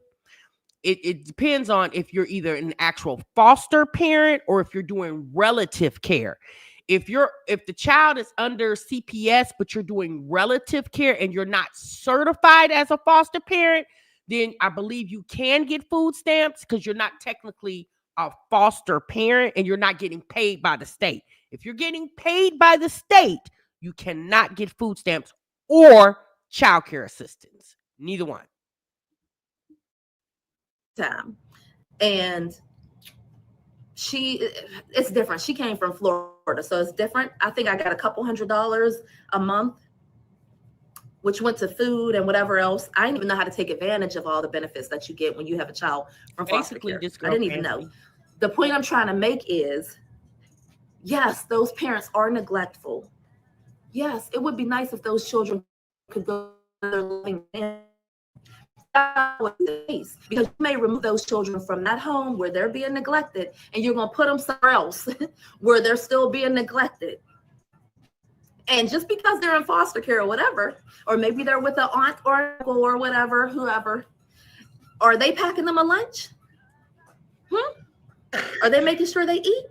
Speaker 3: it depends on if you're either an actual foster parent or if you're doing relative care. If the child is under CPS, but you're doing relative care and you're not certified as a foster parent, then I believe you can get food stamps because you're not technically a foster parent and you're not getting paid by the state. If you're getting paid by the state, you cannot get food stamps or child care assistance. Neither one.
Speaker 5: Time. And it's different. She came from Florida, so it's different. I think I got a couple $100 a month, which went to food and whatever else. I didn't even know how to take advantage of all the benefits that you get when you have a child from foster care. I didn't even know. The point I'm trying to make is, yes, those parents are neglectful. Yes, it would be nice if those children could go to their loving family. Because you may remove those children from that home where they're being neglected, and you're going to put them somewhere else where they're still being neglected. And just because they're in foster care or whatever, or maybe they're with an aunt or uncle or whatever, whoever, are they packing them a lunch? Are they making sure they eat?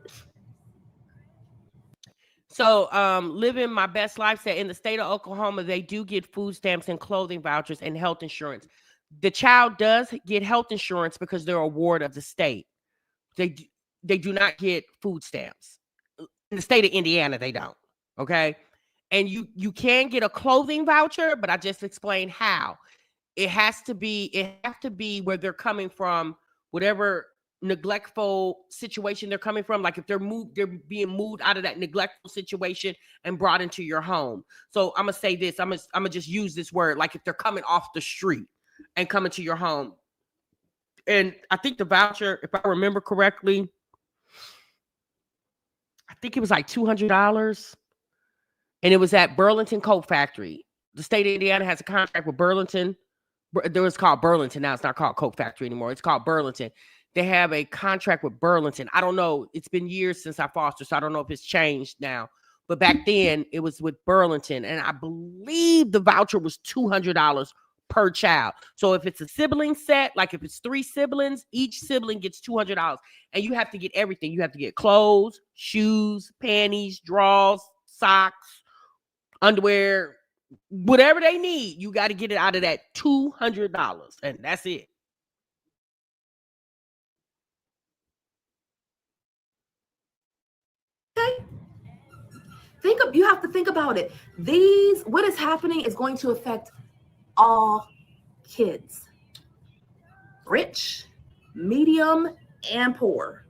Speaker 3: So, living my best life said in the state of Oklahoma, they do get food stamps and clothing vouchers and health insurance. The child does get health insurance because they're a ward of the state. They do not get food stamps. In the state of Indiana, they don't. Okay. And you can get a clothing voucher, but I just explained how. It has to be where they're coming from, whatever neglectful situation they're coming from. Like if they're being moved out of that neglectful situation and brought into your home. So I'm gonna say this, I'm gonna just use this word, like if they're coming off the street and coming to your home. And I think the voucher, if I remember correctly, I think it was like $200. And it was at Burlington Coat Factory. The state of Indiana has a contract with Burlington. There was called Burlington. Now it's not called Coat Factory anymore. It's called Burlington. They have a contract with Burlington. I don't know. It's been years since I fostered, so I don't know if it's changed now. But back then, it was with Burlington. And I believe the voucher was $200 per child. So if it's a sibling set, like if it's 3 siblings, each sibling gets $200. And you have to get everything. You have to get clothes, shoes, panties, drawers, socks, underwear, whatever they need. You got to get it out of that $200. And that's it.
Speaker 5: Okay. You have to think about it. What is happening is going to affect all kids, rich, medium, and poor.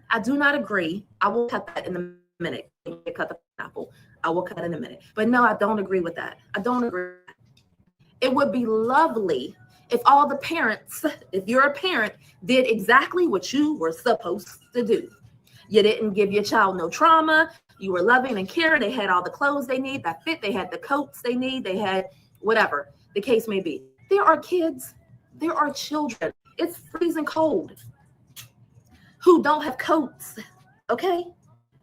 Speaker 5: I do not agree. I will cut that in a minute. Cut the apple. I will cut in a minute. But no, I don't agree with that. I don't agree. It would be lovely if all the parents, if you're a parent, did exactly what you were supposed to do. You didn't give your child no trauma. You were loving and caring. They had all the clothes they need that fit. They had the coats they need. They had whatever the case may be. There are kids. There are children. It's freezing cold who don't have coats. Okay?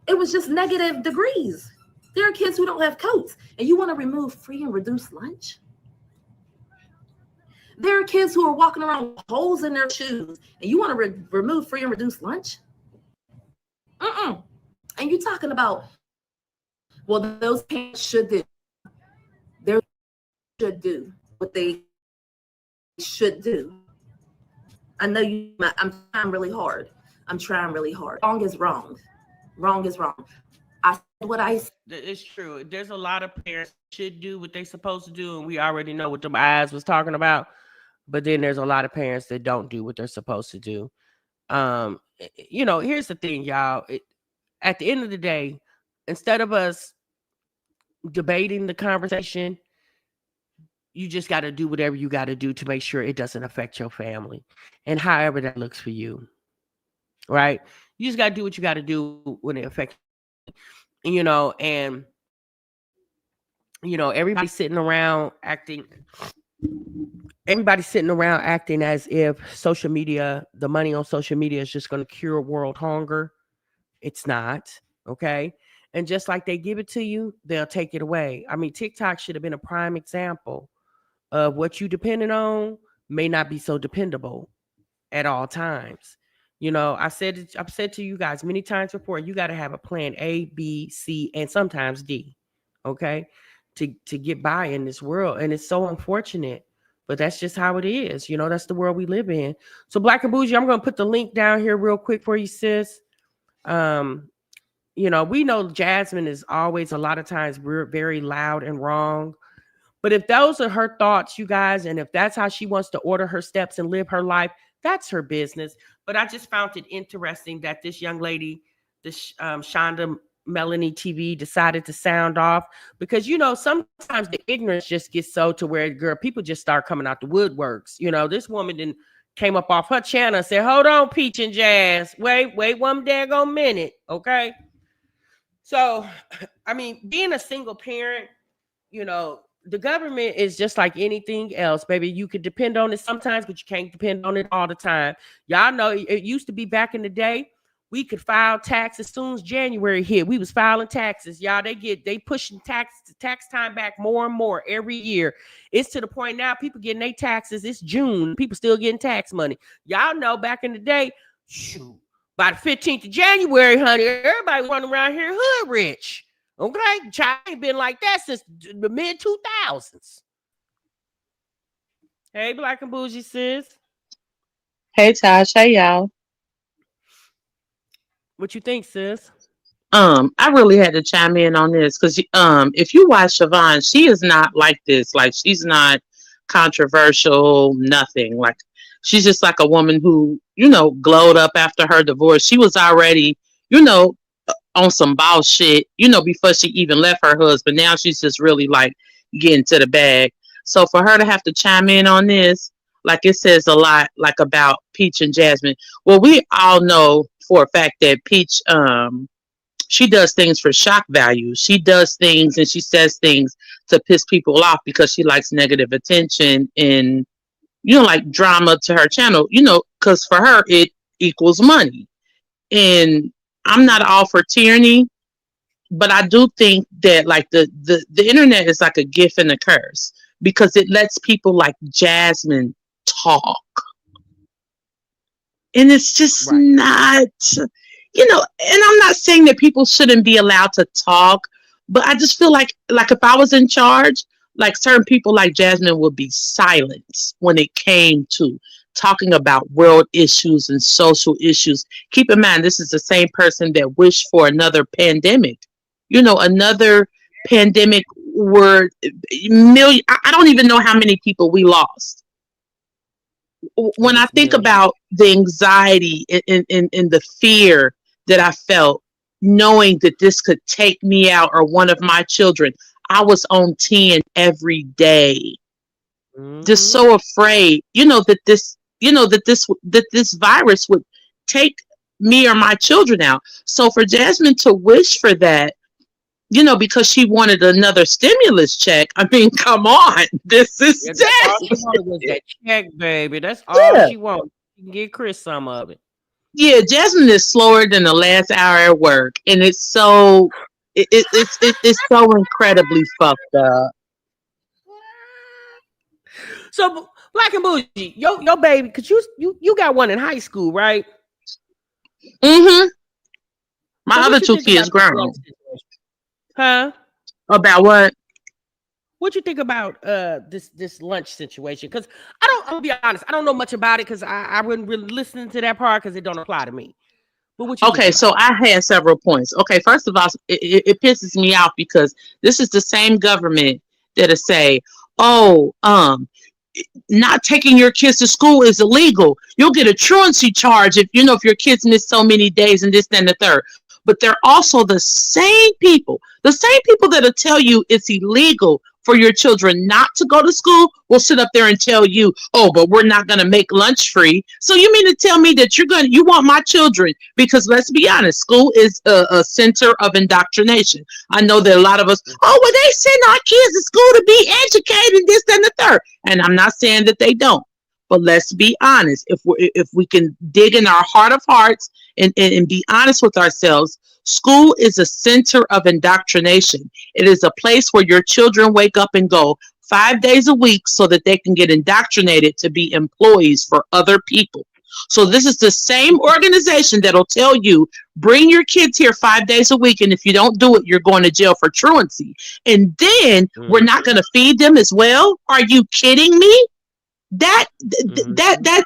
Speaker 5: It was just negative degrees. There are kids who don't have coats. And you want to remove free and reduced lunch? There are kids who are walking around with holes in their shoes. And you want to remove free and reduced lunch? And you're talking about, well, those parents should do. They should do what they should do. I know I'm trying really hard. Wrong is wrong. Wrong is wrong. I said what I said.
Speaker 3: It's true. There's a lot of parents that should do what they're supposed to do, and we already know what them eyes was talking about. But then there's a lot of parents that don't do what they're supposed to do. Here's the thing, y'all. At the end of the day, instead of us debating the conversation, you just got to do whatever you got to do to make sure it doesn't affect your family, and however that looks for you, right? You just got to do what you got to do when it affects you, and everybody's sitting around acting as if social media, the money on social media is just going to cure world hunger. It's not, okay? And just like they give it to you, they'll take it away. I mean, TikTok should have been a prime example of what you depended on may not be so dependable at all times. I've said to you guys many times before, you got to have a plan A, B, C, and sometimes D, okay, to get by in this world. And it's so unfortunate, but that's just how it is. That's the world we live in. So Black and Bougie, I'm going to put the link down here real quick for you, sis. We know Jasmine is always a lot of times very loud and wrong. But if those are her thoughts, you guys, and if that's how she wants to order her steps and live her life, that's her business. But I just found it interesting that this young lady, this Siobhan Melanie TV, decided to sound off because, sometimes the ignorance just gets so to where, people just start coming out the woodworks. This woman didn't came up off her channel and said, hold on, Peach and Jazz. Wait one daggone minute, okay? So, I mean, being a single parent, the government is just like anything else, baby. You can depend on it sometimes, but you can't depend on it all the time. Y'all know it used to be back in the day, we could file taxes as soon as January hit. We was filing taxes, y'all. They pushing tax time back more and more every year. It's to the point now people getting their taxes. It's June, people still getting tax money. Y'all know back in the day, shoot, by the 15th of January, honey, everybody running around here hood rich. Okay, China ain't been like that since the mid 2000s. Hey, Black and Bougie sis.
Speaker 6: Hey Tasha, hey y'all.
Speaker 3: What you think, sis?
Speaker 6: I really had to chime in on this because if you watch Siobhan, she is not like this. Like she's not controversial, nothing. Like she's just like a woman who, glowed up after her divorce. She was already, on some boss shit, before she even left her husband. Now she's just really like getting to the bag. So for her to have to chime in on this, like it says a lot like about Peach and Jasmine. Well, we all know for a fact that Peach, she does things for shock value. She does things and she says things to piss people off because she likes negative attention and, like drama to her channel, because for her, it equals money. And I'm not all for tyranny, but I do think that like the internet is like a gift and a curse because it lets people like Jasmine talk. And it's just not, and I'm not saying that people shouldn't be allowed to talk, but I just feel like if I was in charge, like certain people like Jasmine would be silent when it came to talking about world issues and social issues. Keep in mind, this is the same person that wished for another pandemic, another pandemic where I don't even know how many people we lost. When I think about the anxiety and the fear that I felt knowing that this could take me out or one of my children, I was on 10 every day. Just so afraid, that this virus would take me or my children out. So for Jasmine to wish for that, because she wanted another stimulus check. I mean, come on. This is
Speaker 3: Jasmine. All she wanted was that check, baby. That's all she wanted. You can get Chris some of it.
Speaker 6: Yeah, Jasmine is slower than the last hour at work. And it's so it's so incredibly fucked up.
Speaker 3: So Black and Bougie, your baby, because you got one in high school, right?
Speaker 6: Mm-hmm. My
Speaker 3: So
Speaker 6: other
Speaker 3: what you
Speaker 6: two
Speaker 3: think
Speaker 6: kids
Speaker 3: about this
Speaker 6: grown.
Speaker 3: lunch situation? Huh?
Speaker 6: About what?
Speaker 3: What you think about this lunch situation? Because I'm gonna be honest, I don't know much about it because I wouldn't really listen to that part because it don't apply to me. But what you think
Speaker 6: Okay,
Speaker 3: about
Speaker 6: so I had several points. Okay, first of all, it pisses me off because this is the same government that'll say, "Oh, not taking your kids to school is illegal. You'll get a truancy charge if if your kids miss so many days and this, that, and the third." But they're also the same people that'll tell you it's illegal for your children not to go to school will sit up there and tell you, "Oh, but we're not going to make lunch free." So you mean to tell me that you want my children, because let's be honest, school is a center of indoctrination. I know that a lot of us, "Oh, well, they send our kids to school to be educated, this, that, and the third." And I'm not saying that they don't. But let's be honest. If we can dig in our heart of hearts and be honest with ourselves, school is a center of indoctrination. It is a place where your children wake up and go 5 days a week so that they can get indoctrinated to be employees for other people. So this is the same organization that'll tell you, bring your kids here 5 days a week, and if you don't do it, you're going to jail for truancy. And then we're not going to feed them as well? Are you kidding me? That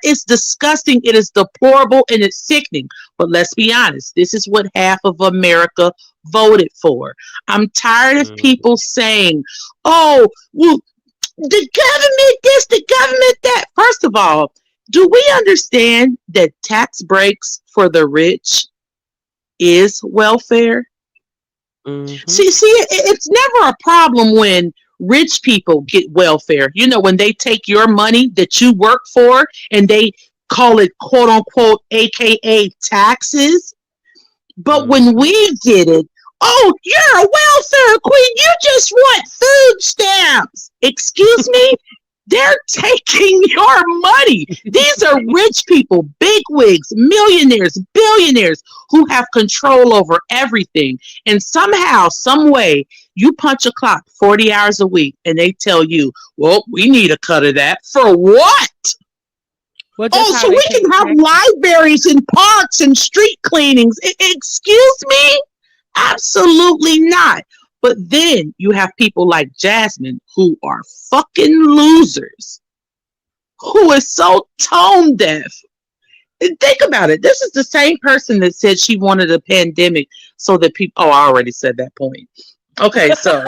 Speaker 6: is disgusting. It is deplorable and it's sickening. But let's be honest, this is what half of America voted for. I'm tired of people saying, "Oh, well, the government this, the government that." First of all, do we understand that tax breaks for the rich is welfare? See, it's never a problem when rich people get welfare. When they take your money that you work for and they call it quote unquote, AKA taxes. But when we get it, "Oh, you're a welfare queen. You just want food stamps." Excuse me? They're taking your money. These are rich people, bigwigs, millionaires, billionaires who have control over everything. And somehow, some way, you punch a clock 40 hours a week and they tell you, well, we need a cut of that. For what?
Speaker 3: Well,
Speaker 6: Oh, so we can have libraries and parks and street cleanings. Excuse me? Absolutely not. But then you have people like Jasmine who are fucking losers, who is so tone deaf. And think about it. This is the same person that said she wanted a pandemic so that people. Oh, I already said that point. Okay, so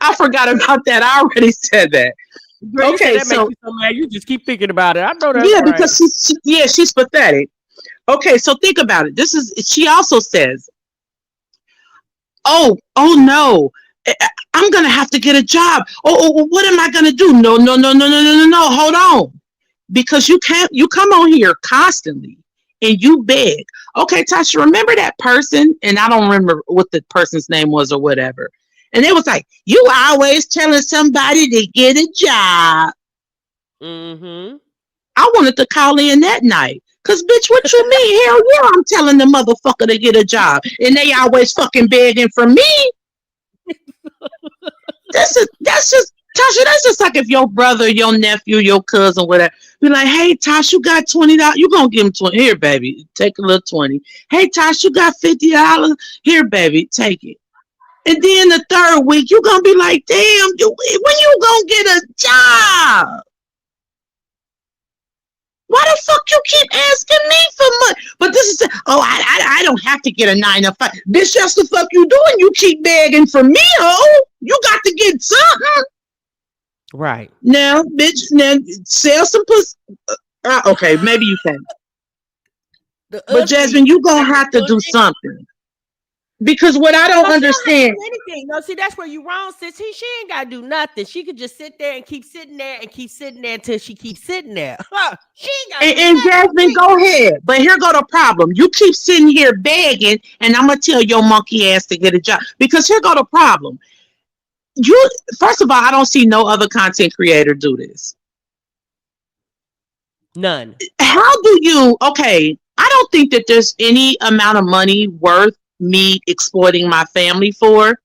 Speaker 6: I forgot about that. I already said that.
Speaker 3: Girl,
Speaker 6: okay,
Speaker 3: that
Speaker 6: so
Speaker 3: makes you so mad. You just keep thinking about it. I know that.
Speaker 6: yeah,
Speaker 3: right.
Speaker 6: because she's pathetic. Okay, so think about it. She also says, oh no, I'm gonna have to get a job. Oh, what am I gonna do? No. Hold on, because you come on here constantly and you beg. Okay, Tasha, remember that person? And I don't remember what the person's name was or whatever. And it was like, you always telling somebody to get a job.
Speaker 3: Mm-hmm.
Speaker 6: I wanted to call in that night. Cause bitch, what you mean? Hell yeah, I'm telling the motherfucker to get a job. And they always fucking begging for me. That's just Tasha, that's just like if your brother, your nephew, your cousin, whatever, be like, hey Tasha, you got $20. You gonna give him 20. Here, baby, take a little 20. Hey Tasha, you got $50. Here, baby, take it. And then the third week, you gonna be like, damn, when you gonna get a job? Why the fuck you keep asking me for money? But this is, I don't have to get a 9 to 5. Bitch, that's the fuck you doing. You keep begging for me, oh. You got to get something.
Speaker 3: Right.
Speaker 6: Now, bitch, now sell some pussy. Okay, maybe you can. But Jasmine, you gonna have to do something. Because what I don't understand.
Speaker 3: Anything. No, see, that's where you wrong, sis. She ain't got to do nothing. She could just sit there and keep sitting there and keep sitting there until she keeps sitting there. She ain't got
Speaker 6: And Jasmine, go ahead. But here go the problem. You keep sitting here begging, and I'm going to tell your monkey ass to get a job. Because here go the problem. First of all, I don't see no other content creator do this.
Speaker 3: None.
Speaker 6: How do you, okay, I don't think that there's any amount of money worth me exploiting my family for,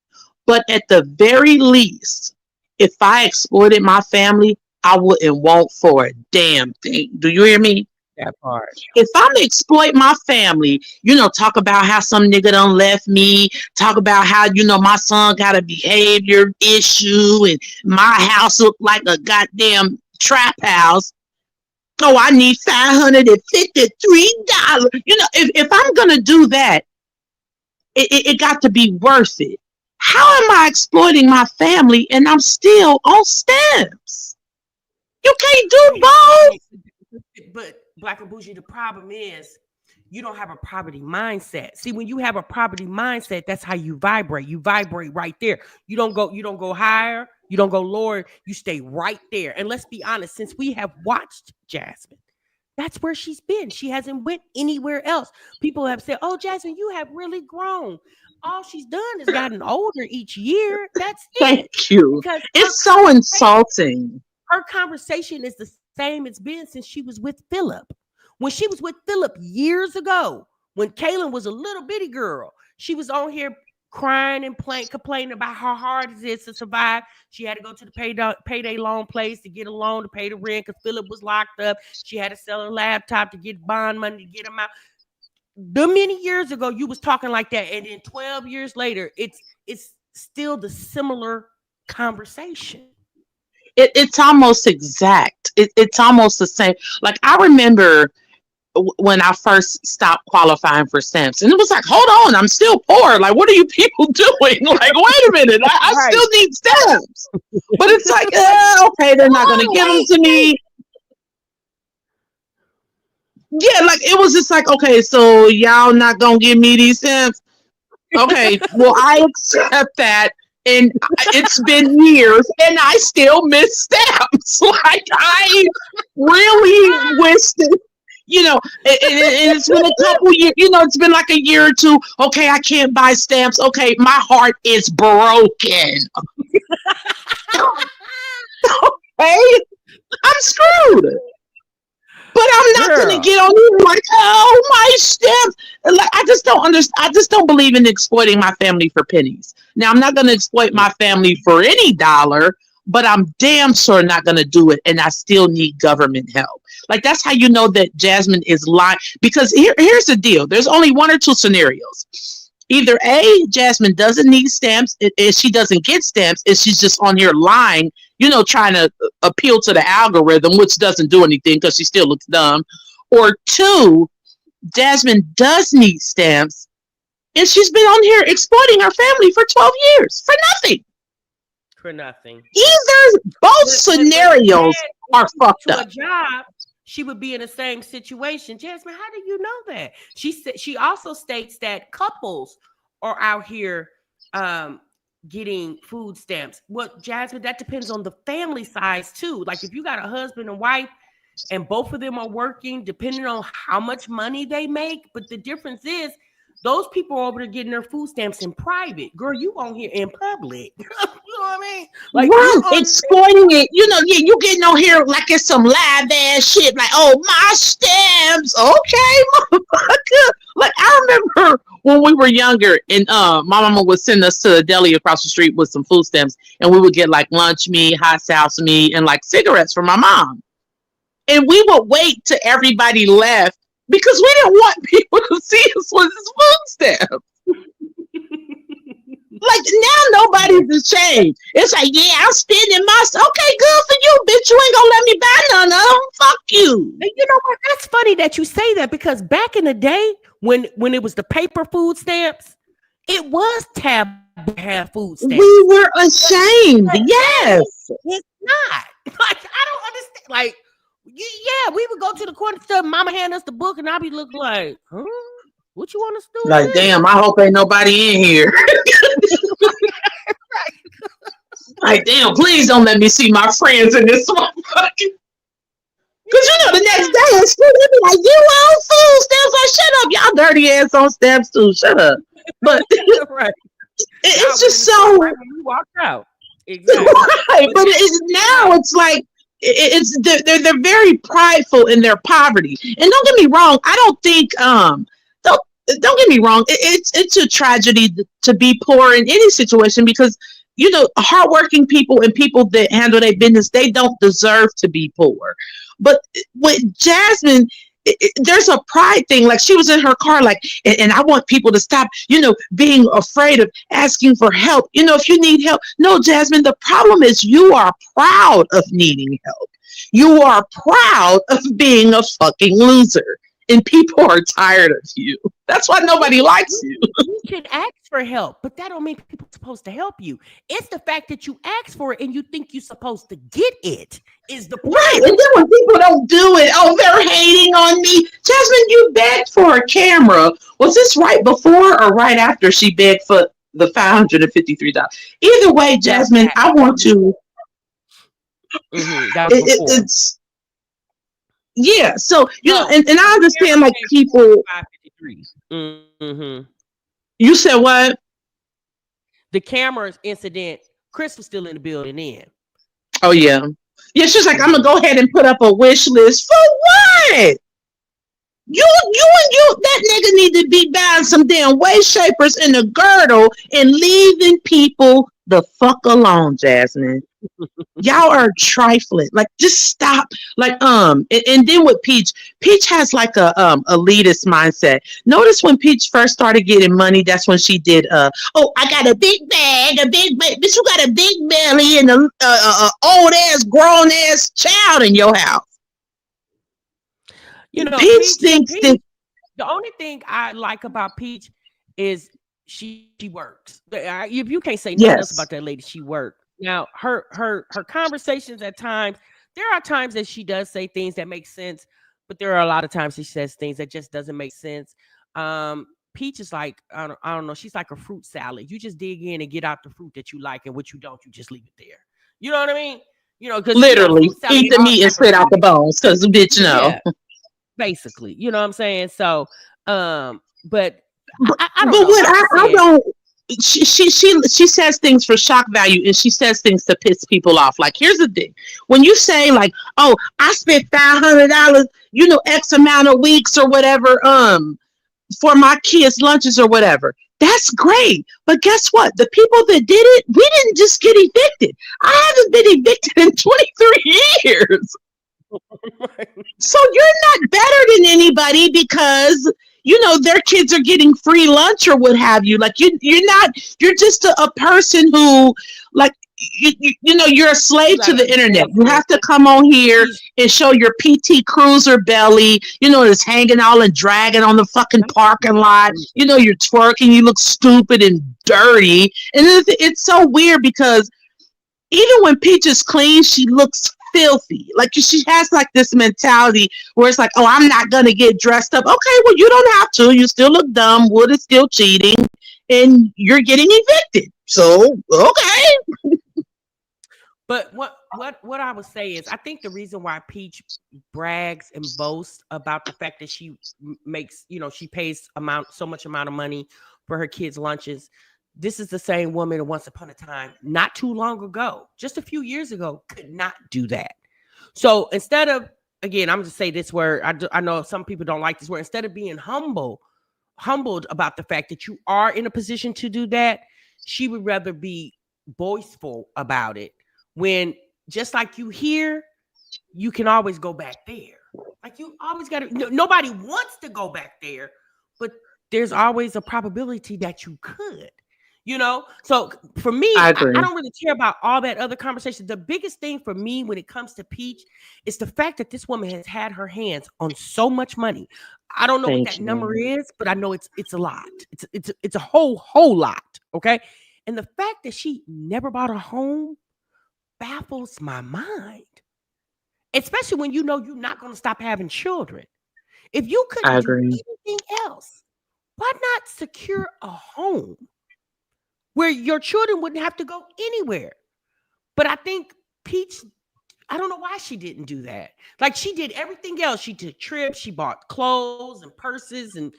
Speaker 6: but at the very least, if I exploited my family, I wouldn't want for a damn thing. Do you hear me?
Speaker 3: That part.
Speaker 6: If I'm to exploit my family, talk about how some nigga done left me, talk about how, my son got a behavior issue and my house looked like a goddamn trap house. Oh, I need $553. If I'm going to do that, it got to be worth it. How am I exploiting my family and I'm still on stamps? You can't do both.
Speaker 3: But Black and Bougie, the problem is you don't have a poverty mindset. See, when you have a poverty mindset, that's how you vibrate. You vibrate right there. You don't go higher, you don't go lower, you stay right there. And let's be honest, since we have watched Jasmine, that's where she's been. She hasn't went anywhere else. People have said, oh, Jasmine, you have really grown. All she's done is gotten older each year. That's it.
Speaker 6: Thank you.
Speaker 3: Because
Speaker 6: it's so insulting.
Speaker 3: Her conversation is the same it's been since she was with Philip. When she was with Philip years ago, when Kaylin was a little bitty girl, she was on here crying and complaining about how hard it is to survive. She had to go to the payday loan place to get a loan to pay the rent because Philip was locked up. She had to sell her laptop to get bond money to get him out. The many years ago, you was talking like that, and then 12 years later, it's still the similar conversation.
Speaker 6: It's almost exact. It's almost the same. Like I remember when I first stopped qualifying for stamps, and it was like, hold on, I'm still poor. Like, what are you people doing? Like, wait a minute, I right. Still need stamps. But it's like, okay, they're not going to give them to me. Yeah, like it was just like, okay, so y'all not going to give me these stamps? Okay, well, I accept that. And it's been years, and I still miss stamps. Like, I really wish that, and it's been a couple years, it's been like a year or two. Okay, I can't buy stamps. Okay, my heart is broken. Okay? get on here like, oh my stamps. Like I just don't understand. I just don't believe in exploiting my family for pennies. Now I'm not gonna exploit my family for any dollar, but I'm damn sure not gonna do it, and I still need government help. Like that's how you know that Jasmine is lying. Because here's the deal. There's only one or two scenarios. Either A, Jasmine doesn't need stamps, and she doesn't get stamps, and she's just on here lying, trying to appeal to the algorithm, which doesn't do anything because she still looks dumb. Or two, Jasmine does need stamps, and she's been on here exploiting her family for 12 years for nothing.
Speaker 3: For nothing.
Speaker 6: Either both scenarios are fucked up.
Speaker 3: A job, she would be in the same situation. Jasmine, how do you know that? She also states that couples are out here getting food stamps. Well, Jasmine, that depends on the family size too. Like if you got a husband and wife and both of them are working, depending on how much money they make. But the difference is those people are over there getting their food stamps in private. Girl, you on here in public. You know what I mean? Like
Speaker 6: exploiting it. You getting on here like it's some live ass shit. Like, oh, my stamps. Okay, motherfucker. Like I remember when we were younger and my mama would send us to the deli across the street with some food stamps, and we would get like lunch meat, hot sauce meat, and like cigarettes for my mom. And we would wait till everybody left because we didn't want people to see us with this food stamp. Like now nobody's ashamed. It's like, yeah, I'm spending my okay, good for you, bitch. You ain't gonna let me buy none of them. Fuck you.
Speaker 3: And you know what? That's funny that you say that because back in the day when it was the paper food stamps, it was taboo to have food stamps.
Speaker 6: We were ashamed. Yes.
Speaker 3: It's not. Like I don't understand. Like yeah, we would go to the corner store, mama hand us the book, and I'd be looking like, huh? What you want us to do?
Speaker 6: Like, damn, I hope ain't nobody in here. Like, damn, please don't let me see my friends in this motherfucker. Because the next day in school, they be like, you on food stamps? Like, shut up. Y'all dirty ass on stamps too. Shut up. But
Speaker 3: right.
Speaker 6: It's just so.
Speaker 3: Right when you walk out. Exactly.
Speaker 6: Right. But now it's like, they're very prideful in their poverty. And don't get me wrong, I don't think don't get me wrong, it's a tragedy to be poor in any situation because hardworking people and people that handle their business, they don't deserve to be poor. But with Jasmine, there's a pride thing. Like she was in her car, like, and I want people to stop, being afraid of asking for help. If you need help, no, Jasmine, the problem is you are proud of needing help. You are proud of being a fucking loser. And people are tired of you. That's why nobody likes you.
Speaker 3: You can ask for help, but that don't mean people are supposed to help you. It's the fact that you ask for it and you think you're supposed to get it is the point.
Speaker 6: Right. And then when people don't do it, oh, they're hating on me. Jasmine, you begged for a camera. Was this right before or right after she begged for the $553? Either way, Jasmine, I want to. It's yeah, so and I understand like people.
Speaker 3: 553. Mm-hmm.
Speaker 6: You said what?
Speaker 3: The cameras incident. Chris was still in the building then.
Speaker 6: Oh yeah, she's like, I'm gonna go ahead and put up a wish list for what? You that nigga need to be buying some damn waist shapers in a girdle and leaving people the fuck alone, Jasmine. Y'all are trifling. Like, just stop. Like, and then with Peach has like a elitist mindset. Notice when Peach first started getting money, that's when she did oh, I got a big bag, bitch, you got a big belly and a old ass, grown ass child in your house. Peach thinks that
Speaker 3: the only thing I like about Peach is she works. If you can't say nothing else about that lady, she worked. Now, her conversations at times, there are times that she does say things that make sense, but there are a lot of times she says things that just doesn't make sense. Peach is like, I don't know, she's like a fruit salad. You just dig in and get out the fruit that you like, and what you don't, you just leave it there. You know what I mean? Because
Speaker 6: literally eat the meat and spit out the bones, because bitch,
Speaker 3: yeah, basically, you know what I'm saying? So, but I don't know.
Speaker 6: she says things for shock value, and she says things to piss people off. Like, here's the thing: when you say like, "Oh, I spent $500, X amount of weeks or whatever, for my kids' lunches or whatever," that's great. But guess what? The people that did it, we didn't just get evicted. I haven't been evicted in 23 years. So you're not better than anybody because their kids are getting free lunch or what have you. Like you're just a person who, like, you're a slave to the internet. You have to come on here and show your PT Cruiser belly, it's hanging all and dragging on the fucking parking lot. You're twerking, you look stupid and dirty. And it's so weird because even when Peach is clean, she looks filthy. Like she has like this mentality where it's like, oh, I'm not gonna get dressed up. Okay, well, you don't have to. You still look dumb. Wood is still cheating, and you're getting evicted. So okay.
Speaker 3: But what I would say is, I think the reason why Peach brags and boasts about the fact that she makes, she pays so much amount of money for her kids' lunches. This is the same woman that once upon a time, not too long ago, just a few years ago, could not do that. So instead of, again, I'm just say this word, I know some people don't like this word. Instead of being humbled about the fact that you are in a position to do that, she would rather be boastful about it. When just like you here, you can always go back there. Like you always got to, nobody wants to go back there, but there's always a probability that you could. So for me, I don't really care about all that other conversation. The biggest thing for me when it comes to Peach is the fact that this woman has had her hands on so much money. I don't know what that number is, but I know it's a lot. It's a whole lot. Okay. And the fact that she never bought a home baffles my mind, especially when you're not going to stop having children. If you couldn't do anything else, why not secure a home where your children wouldn't have to go anywhere? But I think Peach, I don't know why she didn't do that. Like she did everything else. She took trips, she bought clothes and purses and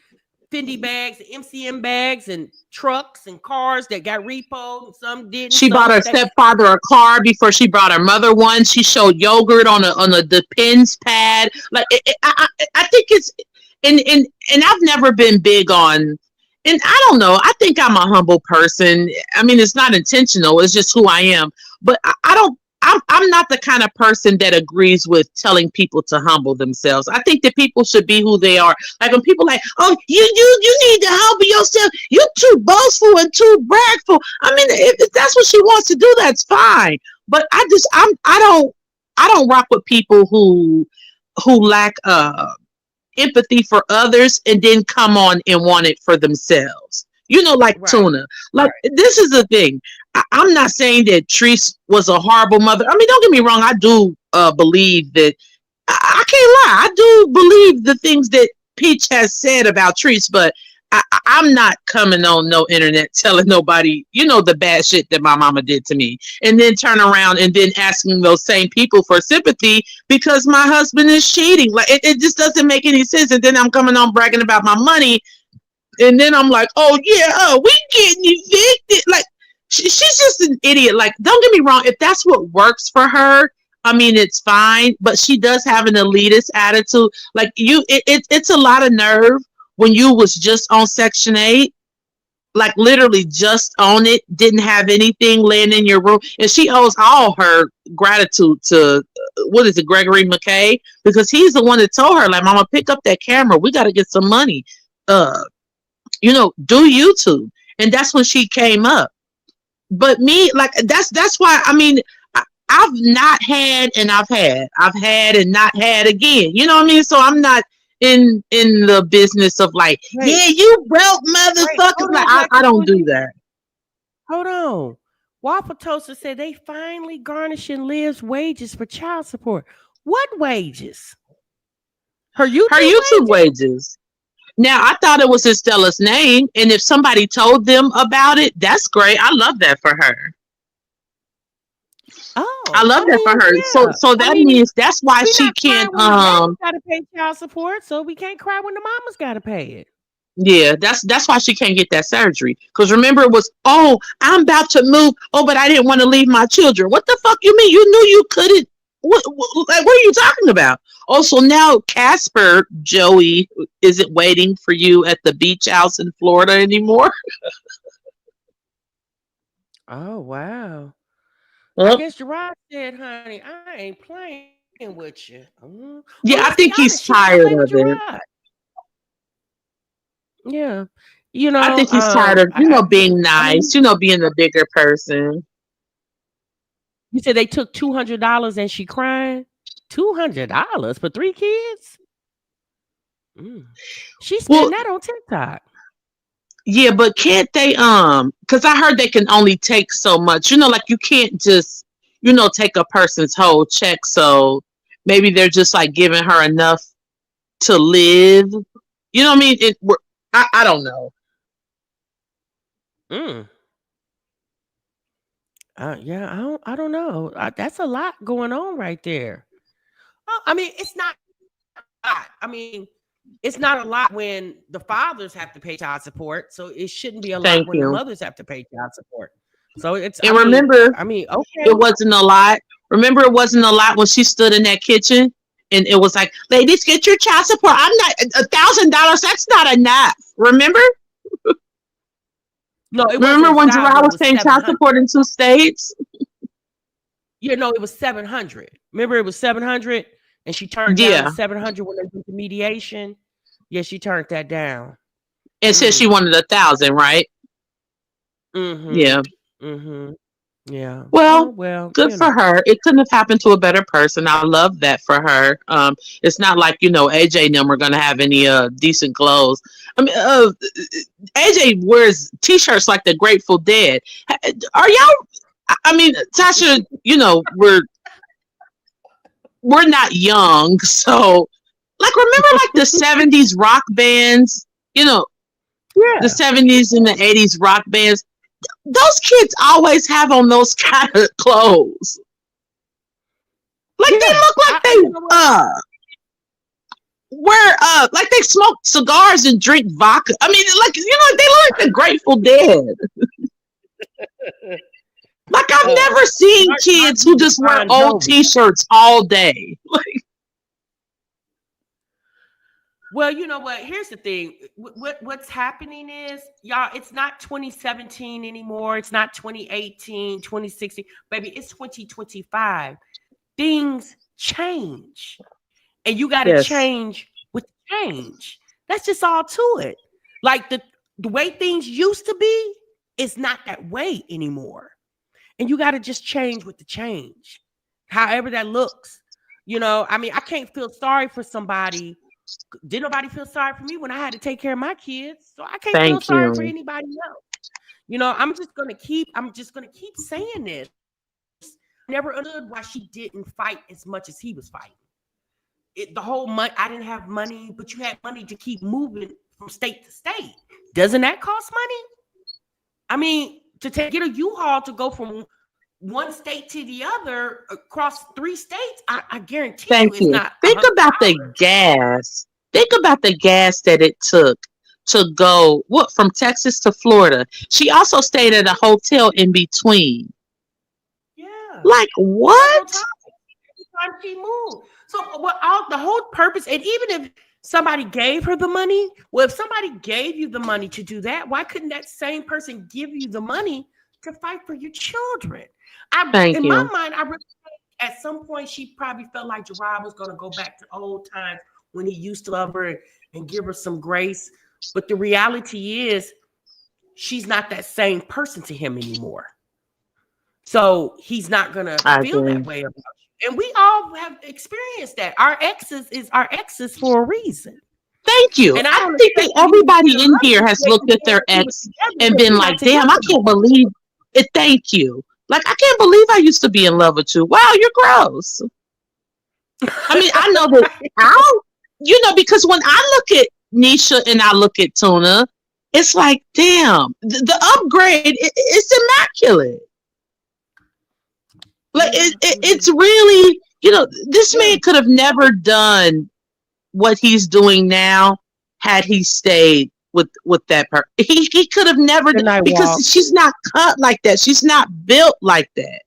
Speaker 3: Fendi bags, and MCM bags, and trucks and cars that got repoed, and some didn't.
Speaker 6: She bought her stepfather a car before she brought her mother one. She showed yogurt on the pins pad. Like I think it's and I've never been big on. And I don't know. I think I'm a humble person. I mean, it's not intentional. It's just who I am. But I'm not the kind of person that agrees with telling people to humble themselves. I think that people should be who they are. Like when people like, oh, you need to humble yourself. You're too boastful and too bragful. I mean, if that's what she wants to do, that's fine. But I don't rock with people who lack empathy for others and then come on and want it for themselves. Like right. Tuna. Like right. This is the thing. I'm not saying that Treese was a horrible mother. I mean, don't get me wrong. I do believe that. I can't lie. I do believe the things that Peach has said about Treese, but I'm not coming on no internet telling nobody, the bad shit that my mama did to me, and then turn around and then asking those same people for sympathy because my husband is cheating. Like it just doesn't make any sense. And then I'm coming on bragging about my money, and then I'm like, oh yeah, we getting evicted. Like she's just an idiot. Like, don't get me wrong. If that's what works for her, I mean, it's fine. But she does have an elitist attitude. Like it's a lot of nerve. When you was just on Section 8, like literally just on it, didn't have anything laying in your room. And she owes all her gratitude to, Gregory McKay? Because he's the one that told her, like, mama, pick up that camera. We got to get some money. Do YouTube. And that's when she came up. But me, like, that's why, I mean, I've not had and I've had. I've had and not had again. You know what I mean? So I'm not in the business of like, right. Yeah, you broke motherfuckers. Like, I don't do that.
Speaker 3: Hold on. Waffle Toaster said they finally garnishing Liv's wages for child support. What wages? Her YouTube
Speaker 6: wages. Now, I thought it was Estella's name, and if somebody told them about it, that's great. I love that for her.
Speaker 3: Oh,
Speaker 6: I love that for her. Yeah. So that means that's why she can't
Speaker 3: gotta pay child support, so we can't cry when the mama's gotta pay it.
Speaker 6: Yeah, that's why she can't get that surgery. Because remember, it was, oh, I'm about to move. Oh, but I didn't want to leave my children. What the fuck you mean? You knew you couldn't. Like, what are you talking about? Oh, so now Casper Joey isn't waiting for you at the beach house in Florida anymore.
Speaker 3: Oh wow. I
Speaker 6: Well,
Speaker 3: guess Gerard said, honey, I ain't playing with you. Well,
Speaker 6: yeah, I
Speaker 3: let's be
Speaker 6: think he's
Speaker 3: honest, she didn't
Speaker 6: tired
Speaker 3: play with
Speaker 6: of it.
Speaker 3: Gerard. Yeah.
Speaker 6: I think he's tired of, being
Speaker 3: I
Speaker 6: nice,
Speaker 3: mean,
Speaker 6: being the bigger person.
Speaker 3: you said they took $200 and she crying? $200 for 3 kids? She
Speaker 6: Well,
Speaker 3: spent that on TikTok.
Speaker 6: yeah, but can't they, because I heard they can only take so much, like you can't just, take a person's whole check. So maybe they're just like giving her enough to live. You know what I mean? I don't know.
Speaker 3: Yeah, I don't know. That's a lot going on right there. I mean, it's not a lot. I mean, it's not a lot when the fathers have to pay child support, so it shouldn't be a lot
Speaker 6: Thank
Speaker 3: when the
Speaker 6: you.
Speaker 3: mothers have to pay child support. So it's.
Speaker 6: And remember,
Speaker 3: okay.
Speaker 6: it wasn't a lot. Remember, it wasn't a lot when she stood in that kitchen and it was like, ladies, get your child support. I'm not $1,000. That's not enough. Remember?
Speaker 3: No, it
Speaker 6: Remember
Speaker 3: wasn't
Speaker 6: when
Speaker 3: 1,000.
Speaker 6: Gerard
Speaker 3: It
Speaker 6: was
Speaker 3: was
Speaker 6: paying child
Speaker 3: 700.
Speaker 6: support in 2 states?
Speaker 3: Yeah, no, it was 700. Remember, it was 700, and she turned down the 700 when they did the mediation. Yeah, she turned that down.
Speaker 6: And said she wanted 1,000, right? Yeah.
Speaker 3: Yeah.
Speaker 6: Well,
Speaker 3: well,
Speaker 6: good for her. It couldn't have happened to a better person. I love that for her. It's not like, AJ and them are gonna have any decent clothes. I mean, AJ wears t-shirts like the Grateful Dead. Are y'all? I mean, Tasha, we're not young, so like remember like the 70s rock bands, the 70s and the 80s rock bands. Those kids always have on those kind of clothes. Like they look like they wear like they smoke cigars and drink vodka. I mean, like they look like the Grateful Dead. Like I've never seen kids who just wear old t-shirts all day.
Speaker 3: Well, you know what? Here's the thing. What's happening is, y'all, it's not 2017 anymore. It's not 2018, 2016. Baby, it's 2025. Things change. And you got to change with change. That's just all to it. Like the way things used to be, it's not that way anymore. And you got to just change with the change. However that looks. I mean, I can't feel sorry for somebody. Did nobody feel sorry for me when I had to take care of my kids? So I can't feel sorry for anybody else. I'm just gonna keep saying this. Never understood why she didn't fight as much as he was fighting. The whole money, I didn't have money, but you had money to keep moving from state to state. Doesn't that cost money? I mean, to get a U-Haul to go from one state to the other across 3 states, I guarantee it's not.
Speaker 6: Think about the gas. Think about the gas that it took to go from Texas to Florida. She also stayed at a hotel in between.
Speaker 3: Yeah.
Speaker 6: Like what?
Speaker 3: Every time she moved. So the whole purpose, and even if somebody gave her the money, well, if somebody gave you the money to do that, why couldn't that same person give you the money to fight for your children? My mind, I really think at some point she probably felt like Gerard was going to go back to old times when he used to love her and give her some grace. But the reality is she's not that same person to him anymore. So he's not going to feel that way about you. And we all have experienced that. Our exes for a reason.
Speaker 6: Thank you. And I think that everybody in here has looked at their ex and been like, damn, I can't believe it. Thank you. Like, I can't believe I used to be in love with you. Wow, you're gross. I mean, I know that because when I look at Nisha and I look at Tuna, it's like, damn, the upgrade, it's immaculate. Like, it's really, this man could have never done what he's doing now had he stayed with that person. He could have never,
Speaker 3: Good night,
Speaker 6: because
Speaker 3: Walt.
Speaker 6: she's not cut like that. She's not built like that.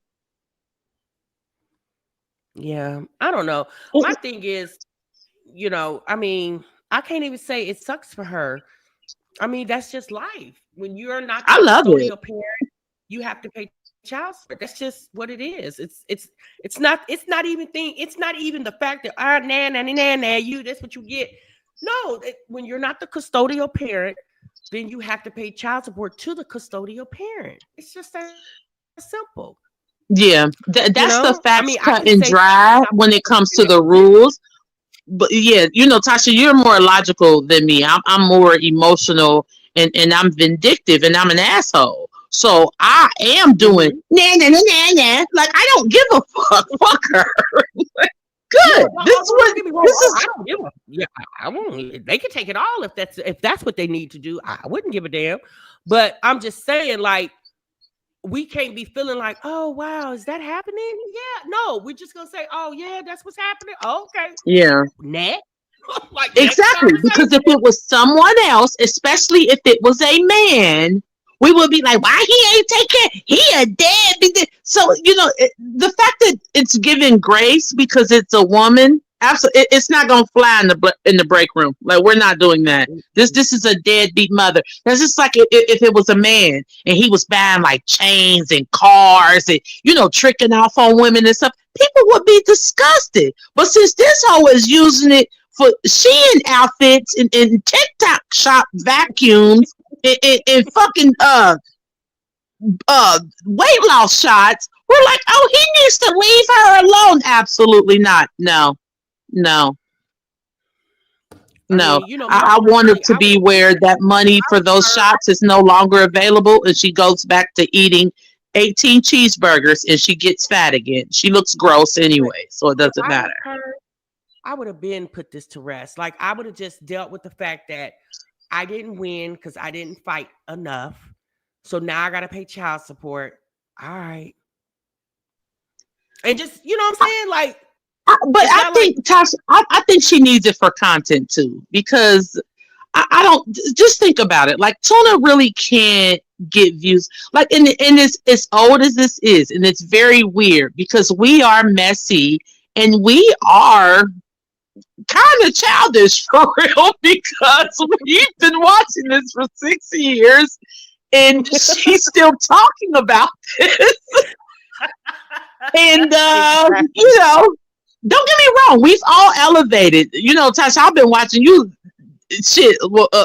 Speaker 3: Yeah, I don't know. My thing is, I mean, I can't even say it sucks for her. I mean, that's just life. When you're not the
Speaker 6: I love it.
Speaker 3: custodial parent, you have to pay child support. That's just what it is. It's not even the fact that nah, you that's what you get. No, when you're not the custodial parent, then you have to pay child support to the custodial parent. It's just that simple.
Speaker 6: Yeah, that's the
Speaker 3: I
Speaker 6: facts
Speaker 3: mean, I
Speaker 6: cut
Speaker 3: can
Speaker 6: and
Speaker 3: say
Speaker 6: dry when it comes to the rules. But yeah, Tasha, you're more logical than me. I'm more emotional, and I'm vindictive, and I'm an asshole. So I am doing nah nah nah nah nah. Like, I don't give a fuck. Fuck her. Good.
Speaker 3: I don't give a yeah. I won't. They can take it all if that's what they need to do. I wouldn't give a damn. But I'm just saying, like, we can't be feeling like, oh wow, is that happening? Yeah, no, we're just gonna say, oh yeah, that's what's happening. Okay,
Speaker 6: Yeah.
Speaker 3: next, like
Speaker 6: Exactly. Because if it was someone else, especially if it was a man, we would be like, why he ain't taking? He a dead. So the fact that it's given grace because it's a woman, absolutely, it's not gonna fly in the break room. Like, we're not doing that. This is a deadbeat mother. That's just like if it was a man and he was buying like chains and cars and tricking off on women and stuff, people would be disgusted. But since this hoe is using it for Shein outfits and TikTok shop vacuums and fucking weight loss shots, we're like, oh, he needs to leave her alone. Absolutely not. No. I want her to be where that money for those shots is no longer available, and she goes back to eating 18 cheeseburgers and she gets fat again. She looks gross anyway, so it doesn't matter.
Speaker 3: I would have been put this to rest. Like, I would have just dealt with the fact that I didn't win because I didn't fight enough. So now I got to pay child support. All right. And just, you know what I'm saying? Like,
Speaker 6: but I think, Tasha, I think she needs it for content too, because I don't, just think about it. Like, Tuna really can't get views. Like, and it's as old as this is, and it's very weird because we are messy and we are kind of childish for real, because we've been watching this for 6 years and she's still talking about this. And don't get me wrong, we've all elevated. Tasha, I've been watching you shit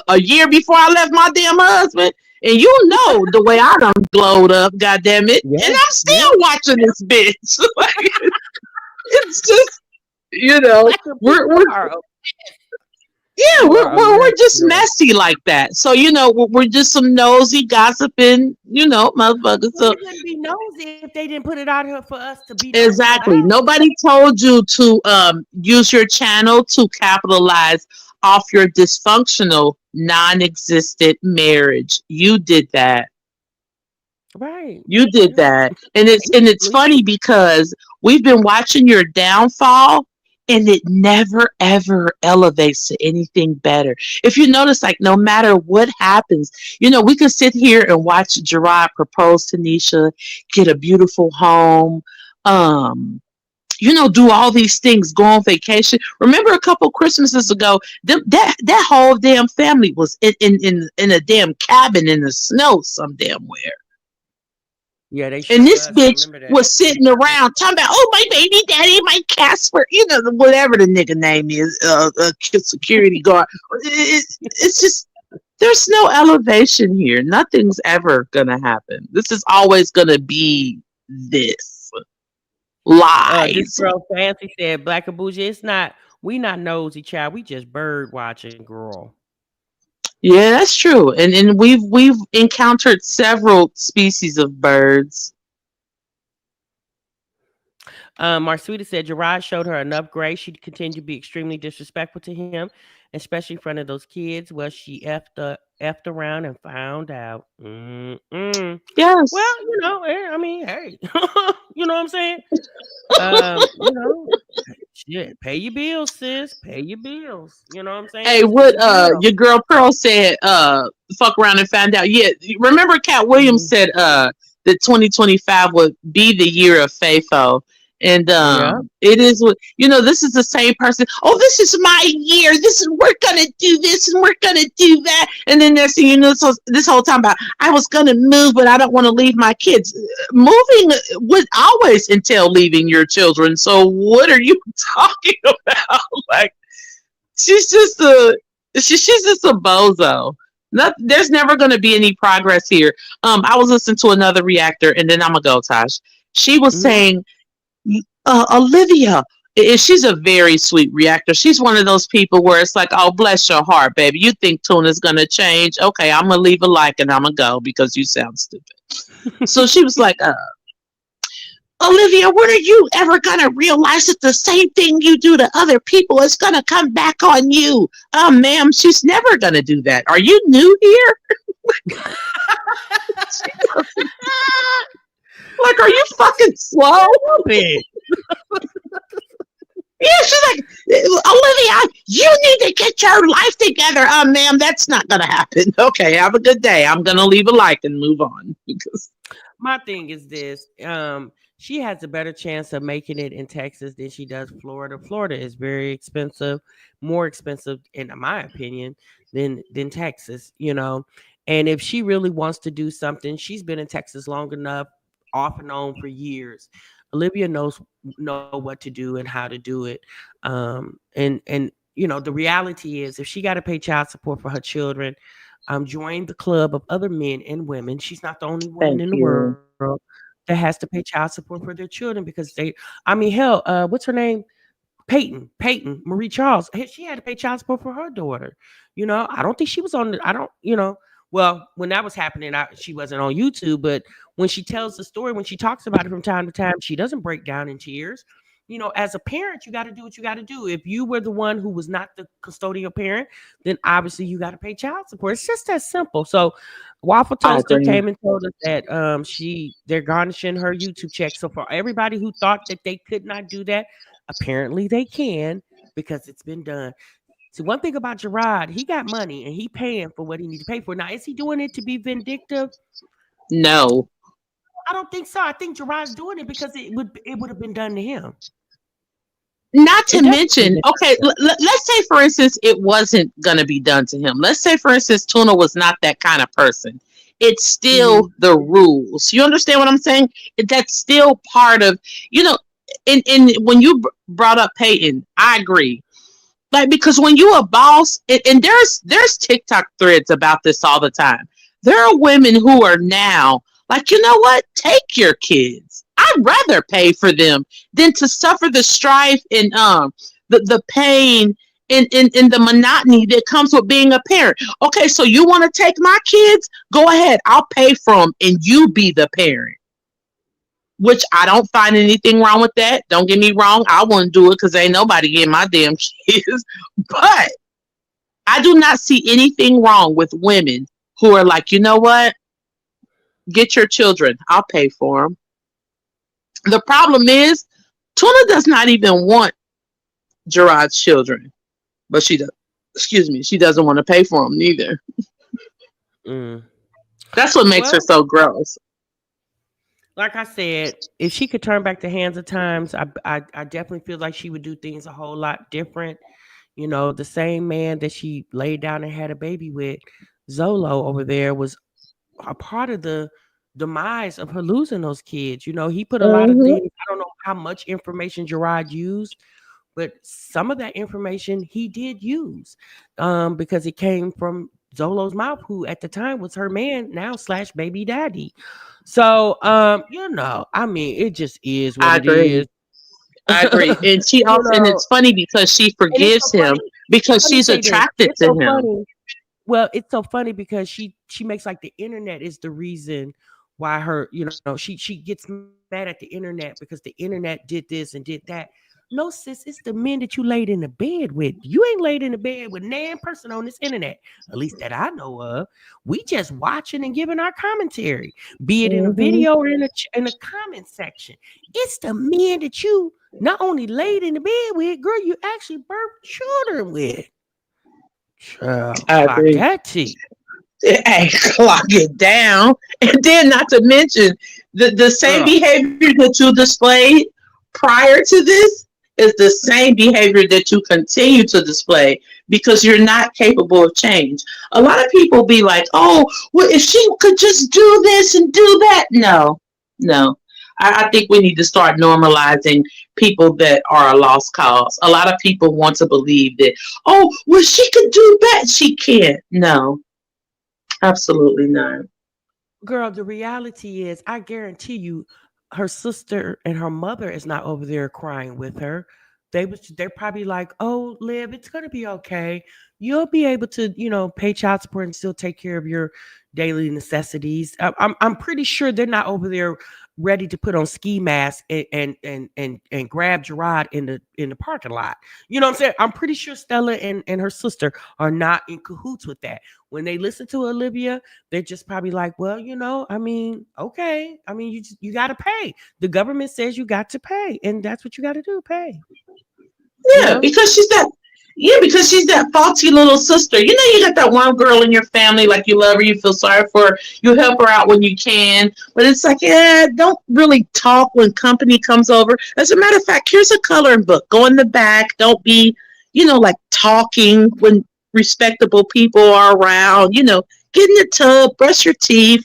Speaker 6: a year before I left my damn husband, and the way I done glowed up, goddamn it. Yeah, and I'm still watching this bitch. Like, it's just, we're just messy like that. So we're just some nosy, gossiping, motherfuckers. So
Speaker 3: it wouldn't be nosy if they didn't put it out here for us to be.
Speaker 6: Exactly. Nobody told you to use your channel to capitalize off your dysfunctional, non-existent marriage. You did that.
Speaker 3: Right.
Speaker 6: You did that. And it's funny because we've been watching your downfall, and it never ever elevates to anything better. If you notice, like, no matter what happens, we can sit here and watch Gerard propose to Nisha, get a beautiful home, do all these things, go on vacation. Remember a couple Christmases ago, that whole damn family was in a damn cabin in the snow some damn where.
Speaker 3: Yeah,
Speaker 6: and this bitch was sitting around talking about, oh, my baby daddy, my Casper, whatever the nigga name is, security guard. It's just, there's no elevation here. Nothing's ever gonna happen. This is always gonna be this lies.
Speaker 3: This girl Fancy said, Black and Bougie, we not nosy, child. We just bird watching, girl.
Speaker 6: Yeah, that's true. And we've encountered several species of birds.
Speaker 3: Marsweeta said Gerard showed her enough grace. She continued to be extremely disrespectful to him, especially in front of those kids. Well, she effed around and found out.
Speaker 6: Yes.
Speaker 3: Well, I mean, hey, you know what I'm saying? Shit, pay your bills, sis. Pay your bills. You know what I'm saying?
Speaker 6: Hey,
Speaker 3: It's
Speaker 6: what
Speaker 3: real.
Speaker 6: your girl Pearl said, fuck around and find out. Yeah, remember Cat Williams
Speaker 3: Mhm.
Speaker 6: said that 2025 would be the year of FAFO. And
Speaker 3: Yeah.
Speaker 6: it is what this is the same person. Oh, this is my year. We're gonna do this and we're gonna do that. And then next thing you know, so this whole time about I was gonna move, but I don't want to leave my kids. Moving would always entail leaving your children. So what are you talking about? Like she's just she's just a bozo. There's never going to be any progress here. I was listening to another reactor, and then I'm gonna go, Tosh. She was
Speaker 3: Mhm.
Speaker 6: saying, Olivia, she's a very sweet reactor. She's one of those people where it's like, oh, bless your heart, baby. You think tuna's gonna change? Okay, I'm gonna leave a like and I'm gonna go because you sound stupid. So she was like, Olivia, when are you ever going to realize that the same thing you do to other people is going to come back on you? Ma'am, she's never going to do that. Are you new here? Like, are you fucking slow?
Speaker 3: Stupid.
Speaker 6: Yeah, she's like, Olivia, you need to get your life together. Ma'am, that's not going to happen. Okay, have a good day. I'm going to leave a like and move on. Because
Speaker 3: My thing is this. She has a better chance of making it in Texas than she does Florida. Florida is very expensive, more expensive, in my opinion, than Texas, And if she really wants to do something, she's been in Texas long enough, off and on for years. Olivia know what to do and how to do it. And the reality is if she got to pay child support for her children, join the club of other men and women. She's not the only woman
Speaker 6: thank
Speaker 3: in the
Speaker 6: you.
Speaker 3: world that has to pay child support for their children because hell, what's her name? Peyton Marie Charles. She had to pay child support for her daughter. I don't think she was on. I don't. Well, when that was happening, she wasn't on YouTube. But when she tells the story, when she talks about it from time to time, she doesn't break down in tears. As a parent, you got to do what you got to do. If you were the one who was not the custodial parent, then obviously you got to pay child support. It's just that simple. So, Waffle
Speaker 6: I
Speaker 3: Toaster
Speaker 6: agree.
Speaker 3: came and told us that they're garnishing her YouTube check. So for everybody who thought that they could not do that, apparently they can because it's been done. So one thing about Gerard, he got money and he paying for what he needs to pay for. Now, is he doing it to be vindictive?
Speaker 6: No.
Speaker 3: I don't think so. I think Gerard's doing it because it would have been done to him.
Speaker 6: Not to mention, okay, let's say, for instance, it wasn't going to be done to him. Let's say, for instance, Tuna was not that kind of person. It's still the rules. You understand what I'm saying? That's still part of, and when you brought up Peyton, I agree. Like, because when you a boss, and there's TikTok threads about this all the time. There are women who are now like, you know what? Take your kids. I'd rather pay for them than to suffer the strife and the pain and the monotony that comes with being a parent. Okay, so you want to take my kids? Go ahead. I'll pay for them and you be the parent. Which I don't find anything wrong with that. Don't get me wrong. I wouldn't do it because ain't nobody getting my damn kids. But I do not see anything wrong with women who are like, you know what? Get your children. I'll pay for them. The problem is, Tuna does not even want Gerard's children, but she does. Excuse me, she doesn't want to pay for them neither. That's what makes her so gross.
Speaker 3: Like I said, if she could turn back the hands of times, I definitely feel like she would do things a whole lot different. The same man that she laid down and had a baby with, Zolo over there, was a part of the demise of her losing those kids. He put a lot of things. I don't know how much information Gerard used, but some of that information he did use because it came from Zolo's mouth, who at the time was her man, now / baby daddy. So, I mean, it just is what it is.
Speaker 6: I agree. And she also, and it's funny because she forgives him because she's attracted to him.
Speaker 3: Funny. Well, it's so funny because she makes like the internet is the reason why her, she gets mad at the internet because the internet did this and did that. No, sis, it's the men that you laid in the bed with. You ain't laid in the bed with nan person on this internet, at least that I know of. We just watching and giving our commentary, be it in a video or in a comment section. It's the men that you not only laid in the bed with, girl, you actually birthed children with. Child,
Speaker 6: I
Speaker 3: clock
Speaker 6: agree.
Speaker 3: that T.
Speaker 6: Hey, clock it down. And then not to mention the same
Speaker 3: Ugh.
Speaker 6: behavior that you displayed prior to this is the same behavior that you continue to display because you're not capable of change. A lot of people be like, oh, well, if she could just do this and do that. No, no. I think we need to start normalizing people that are a lost cause. A lot of people want to believe that, oh, well, she could do that. She can't. No, absolutely not.
Speaker 3: Girl, the reality is, I guarantee you, her sister and her mother is not over there crying with her. They're probably like, "Oh, Liv, it's gonna be okay. You'll be able to, pay child support and still take care of your daily necessities." I'm pretty sure they're not over there ready to put on ski masks and grab Gerard in the parking lot. You know what I'm saying? I'm pretty sure Stella and her sister are not in cahoots with that. When they listen to Olivia, they're just probably like, well, I mean, okay. I mean, you got to pay. The government says you got to pay, and that's what you got to do, pay. You
Speaker 6: Yeah,
Speaker 3: know?
Speaker 6: because she's that. Yeah, because she's that faulty little sister. You know, you got that one girl in your family, like you love her, you feel sorry for her, you help her out when you can. But it's like, don't really talk when company comes over. As a matter of fact, here's a coloring book. Go in the back. Don't be, like talking when respectable people are around. Get in the tub, brush your teeth.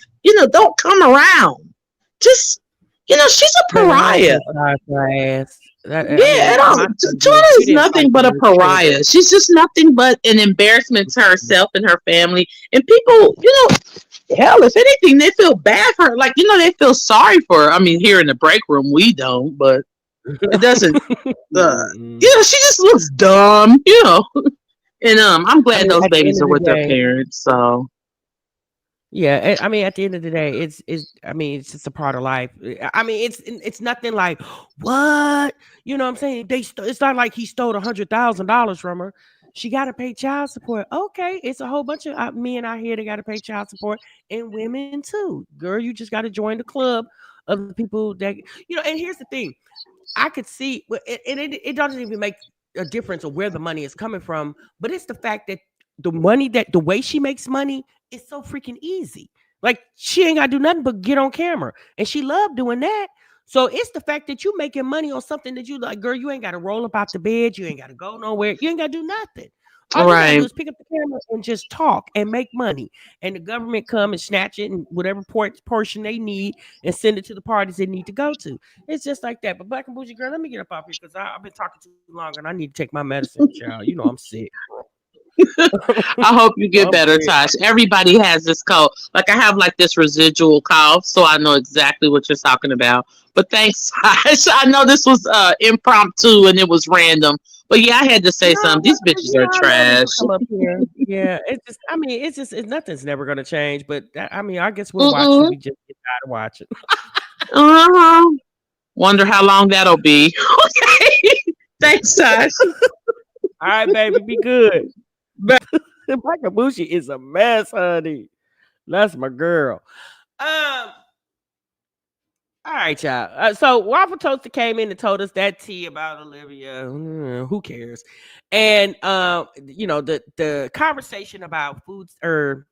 Speaker 6: Don't come around. Just, she's a
Speaker 3: Baby, I don't
Speaker 6: pariah.
Speaker 3: feel sorry for her ass. I
Speaker 6: Yeah,
Speaker 3: mean,
Speaker 6: at all.
Speaker 3: my son
Speaker 6: Tuna
Speaker 3: she
Speaker 6: is
Speaker 3: didn't fight
Speaker 6: nothing
Speaker 3: for
Speaker 6: but a
Speaker 3: her children.
Speaker 6: pariah. She's just nothing but an embarrassment to herself and her family. And people, hell, if anything, they feel bad for her. Like, they feel sorry for her. I mean, here in the break room, we don't, but it doesn't.
Speaker 3: Mm-mm.
Speaker 6: She just looks dumb. And I'm
Speaker 3: I
Speaker 6: glad
Speaker 3: mean,
Speaker 6: those
Speaker 3: at the end
Speaker 6: babies
Speaker 3: of
Speaker 6: are
Speaker 3: the
Speaker 6: with their
Speaker 3: day,
Speaker 6: parents. So
Speaker 3: yeah, I mean, at the end of the day, I mean, it's just a part of life. I mean, it's nothing like what you know. What I'm saying it's not like he stole $100,000 from her. She got to pay child support. Okay, it's a whole bunch of men out here that got to pay child support, and women too. Girl, you just got to join the club of the people that. And here's the thing: I could see, and it doesn't even make a difference of where the money is coming from, but it's the fact that the way she makes money is so freaking easy. Like she ain't gotta do nothing but get on camera, and she loved doing that. So it's the fact that you making money on something that you like, girl. You ain't got to roll up out the bed. You ain't got to go nowhere. You ain't got to do nothing. All you gotta do
Speaker 6: right,
Speaker 3: is pick up the camera and just talk and make money, and the government come and snatch it and whatever portion they need and send it to the parties they need to go to. It's just like that. But Black and Bougie girl, let me get up off here because I've been talking too long and I need to take my medicine, child. I'm sick.
Speaker 6: I hope you get
Speaker 3: I'm
Speaker 6: better,
Speaker 3: sick.
Speaker 6: Tosh. Everybody has this cold. Like I have like this residual cough, so I know exactly what you're talking about. But thanks, Tosh. I know this was impromptu and it was random. But yeah, I had to say
Speaker 3: No,
Speaker 6: something. These bitches are
Speaker 3: I love when
Speaker 6: trash.
Speaker 3: you come up here. Yeah, it's just, I mean, nothing's never gonna change. But I mean, I guess we'll watch till
Speaker 6: Mm-mm.
Speaker 3: we just get tired of watching.
Speaker 6: Uh-huh. Wonder how long that'll be. Okay. Thanks, Tosh.
Speaker 3: All right, baby, be good. Bakabushi is a mess, honey. That's my girl. All right, y'all. So Waffle Toaster came in and told us that tea about Olivia. Who cares? And the conversation about foods or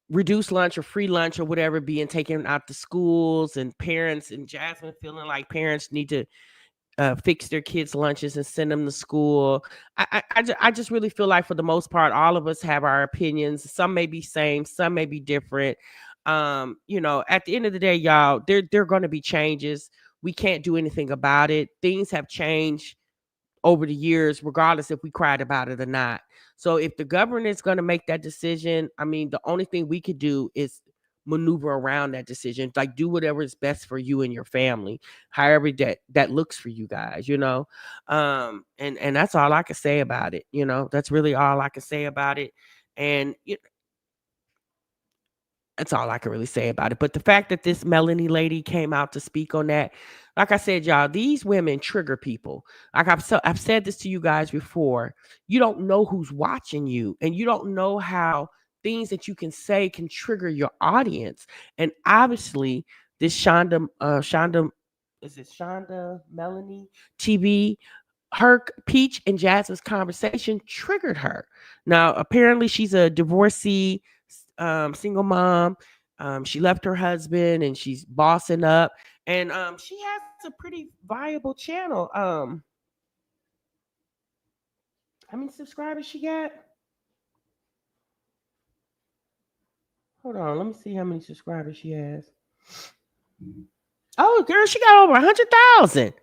Speaker 3: reduced lunch or free lunch or whatever being taken out to schools and parents and Jasmine feeling like parents need to fix their kids' lunches and send them to school. I just really feel like for the most part, all of us have our opinions. Some may be same, some may be different. At the end of the day, y'all, there are going to be changes. We can't do anything about it. Things have changed over the years, regardless if we cried about it or not. So if the government is going to make that decision, I mean, the only thing we could do is maneuver around that decision. Like do whatever is best for you and your family, however that looks for you guys. And that's all I can say about it. That's really all I can say about it. And that's all I can really say about it. But the fact that this Melanie lady came out to speak on that, like I said, y'all, these women trigger people. Like I've said this to you guys before. You don't know who's watching you, and you don't know how things that you can say can trigger your audience. And obviously, this Shonda is it Shonda Melanie TV? Her Peach and Jasmine's conversation triggered her. Now, apparently, she's a divorcee, single mom. She left her husband and she's bossing up, and she has a pretty viable channel. How many subscribers she got? Hold on, let me see how many subscribers she has. Oh, girl, she got over 100,000.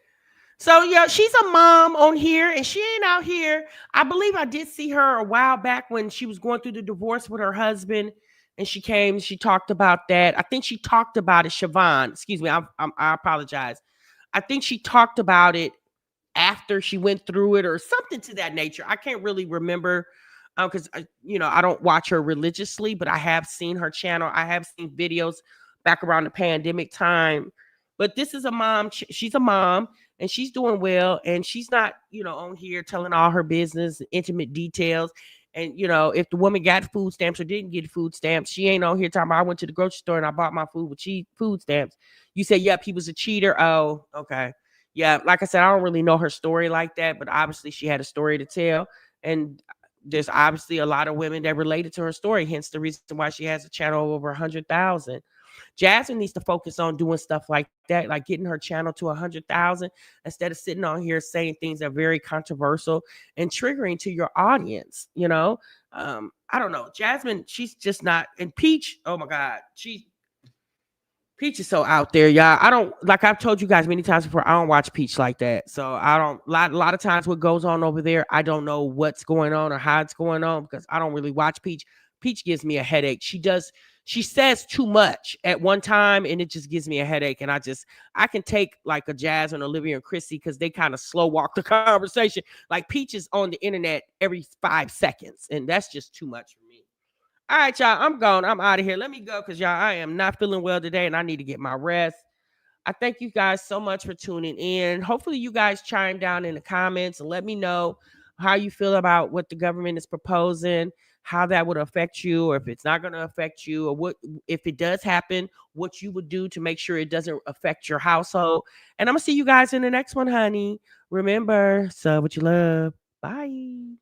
Speaker 3: So yeah, she's a mom on here, and she ain't out here. I believe I did see her a while back when she was going through the divorce with her husband, and she came. She talked about that. I think she talked about it. Siobhan, excuse me, I apologize. I think she talked about it after she went through it, or something to that nature. I can't really remember because I don't watch her religiously, but I have seen her channel. I have seen videos back around the pandemic time. But this is a mom. She's a mom, and she's doing well, and she's not on here telling all her business, intimate details. And if the woman got food stamps or didn't get food stamps, she ain't on here talking about I went to the grocery store and I bought my food with food stamps. You say, yep, he was a cheater. Oh, okay. Yeah, like I said, I don't really know her story like that, but obviously she had a story to tell. And there's obviously a lot of women that related to her story, hence the reason why she has a channel of over 100,000. Jasmine needs to focus on doing stuff like that, like getting her channel to 100,000 instead of sitting on here saying things that are very controversial and triggering to your audience. I don't know. Jasmine, she's just not. And Peach, oh my God, Peach is so out there, y'all. I don't, like I've told you guys many times before, I don't watch Peach like that. So I don't, a lot of times what goes on over there, I don't know what's going on or how it's going on because I don't really watch Peach. Peach gives me a headache. She says too much at one time and it just gives me a headache. And I can take like a Jazz and Olivia and Chrissy because they kind of slow walk the conversation. Like Peach is on the internet every 5 seconds and that's just too much for me. All right, y'all, I'm gone. I'm out of here. Let me go because y'all, I am not feeling well today and I need to get my rest. I thank you guys so much for tuning in. Hopefully you guys chime down in the comments and let me know how you feel about what the government is proposing, how that would affect you, or if it's not going to affect you, or what, if it does happen, what you would do to make sure it doesn't affect your household. And I'm going to see you guys in the next one, honey. Remember, sub what you love. Bye.